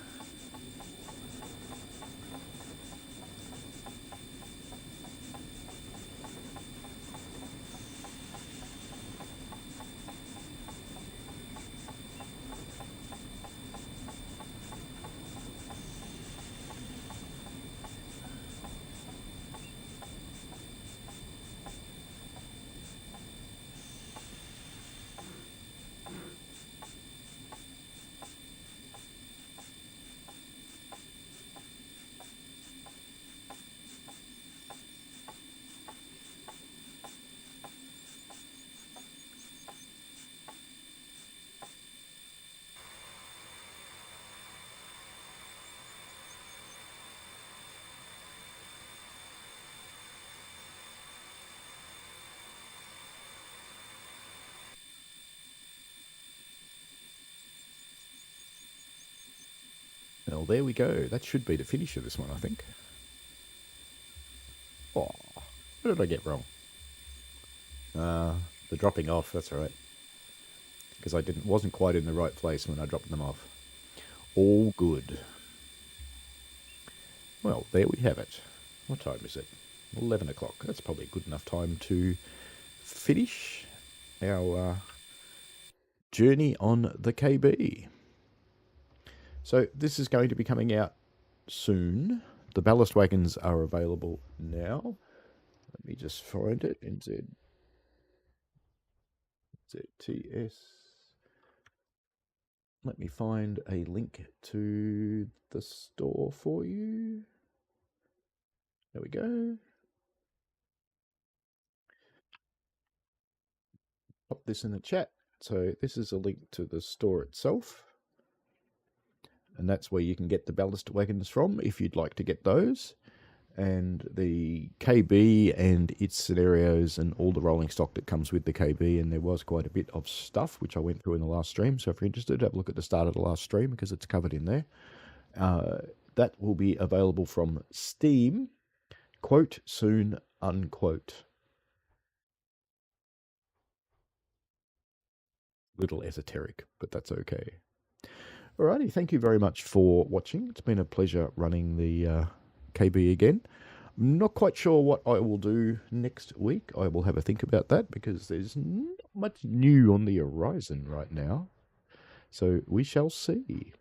Well, there we go. That should be the finish of this one, I think. Oh, what did I get wrong? The dropping off, that's all right. Because I wasn't quite in the right place when I dropped them off. All good. Well, there we have it. What time is it? 11 o'clock. That's probably a good enough time to finish our journey on the KB. So this is going to be coming out soon. The ballast wagons are available now. Let me just find it. NZTS. Let me find a link to the store for you. There we go. Pop this in the chat. So this is a link to the store itself. And that's where you can get the ballast wagons from if you'd like to get those. And the KB and its scenarios and all the rolling stock that comes with the KB. And there was quite a bit of stuff which I went through in the last stream. So if you're interested, have a look at the start of the last stream because it's covered in there. That will be available from Steam. Quote soon, unquote. Little esoteric, but that's okay. Alrighty, thank you very much for watching. It's been a pleasure running the KB again. I'm not quite sure what I will do next week. I will have a think about that because there's not much new on the horizon right now. So we shall see.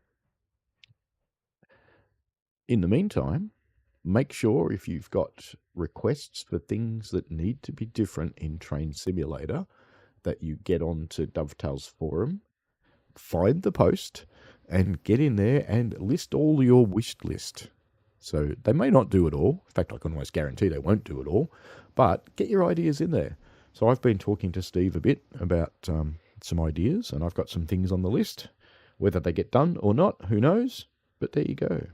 In the meantime, make sure if you've got requests for things that need to be different in Train Simulator that you get onto Dovetail's forum, find the post, and get in there and list all your wish list. So they may not do it all. In fact, I can almost guarantee they won't do it all. But get your ideas in there. So I've been talking to Steve a bit about some ideas, and I've got some things on the list. Whether they get done or not, who knows? But there you go.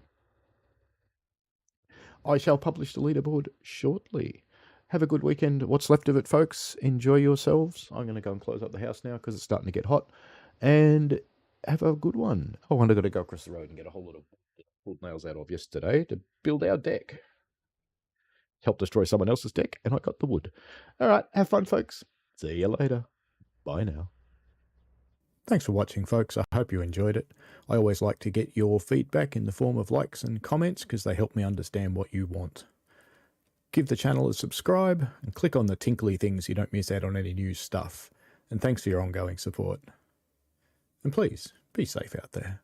I shall publish the leaderboard shortly. Have a good weekend. What's left of it, folks. Enjoy yourselves. I'm going to go and close up the house now because it's starting to get hot. And have a good one. Oh, and I've got to go across the road and get a whole lot of pulled nails out of yesterday to build our deck. Help destroy someone else's deck, and I got the wood. All right, have fun, folks. See you later. Bye now. Thanks for watching, folks. I hope you enjoyed it. I always like to get your feedback in the form of likes and comments because they help me understand what you want. Give the channel a subscribe and click on the tinkly things so you don't miss out on any new stuff. And thanks for your ongoing support. And please, be safe out there.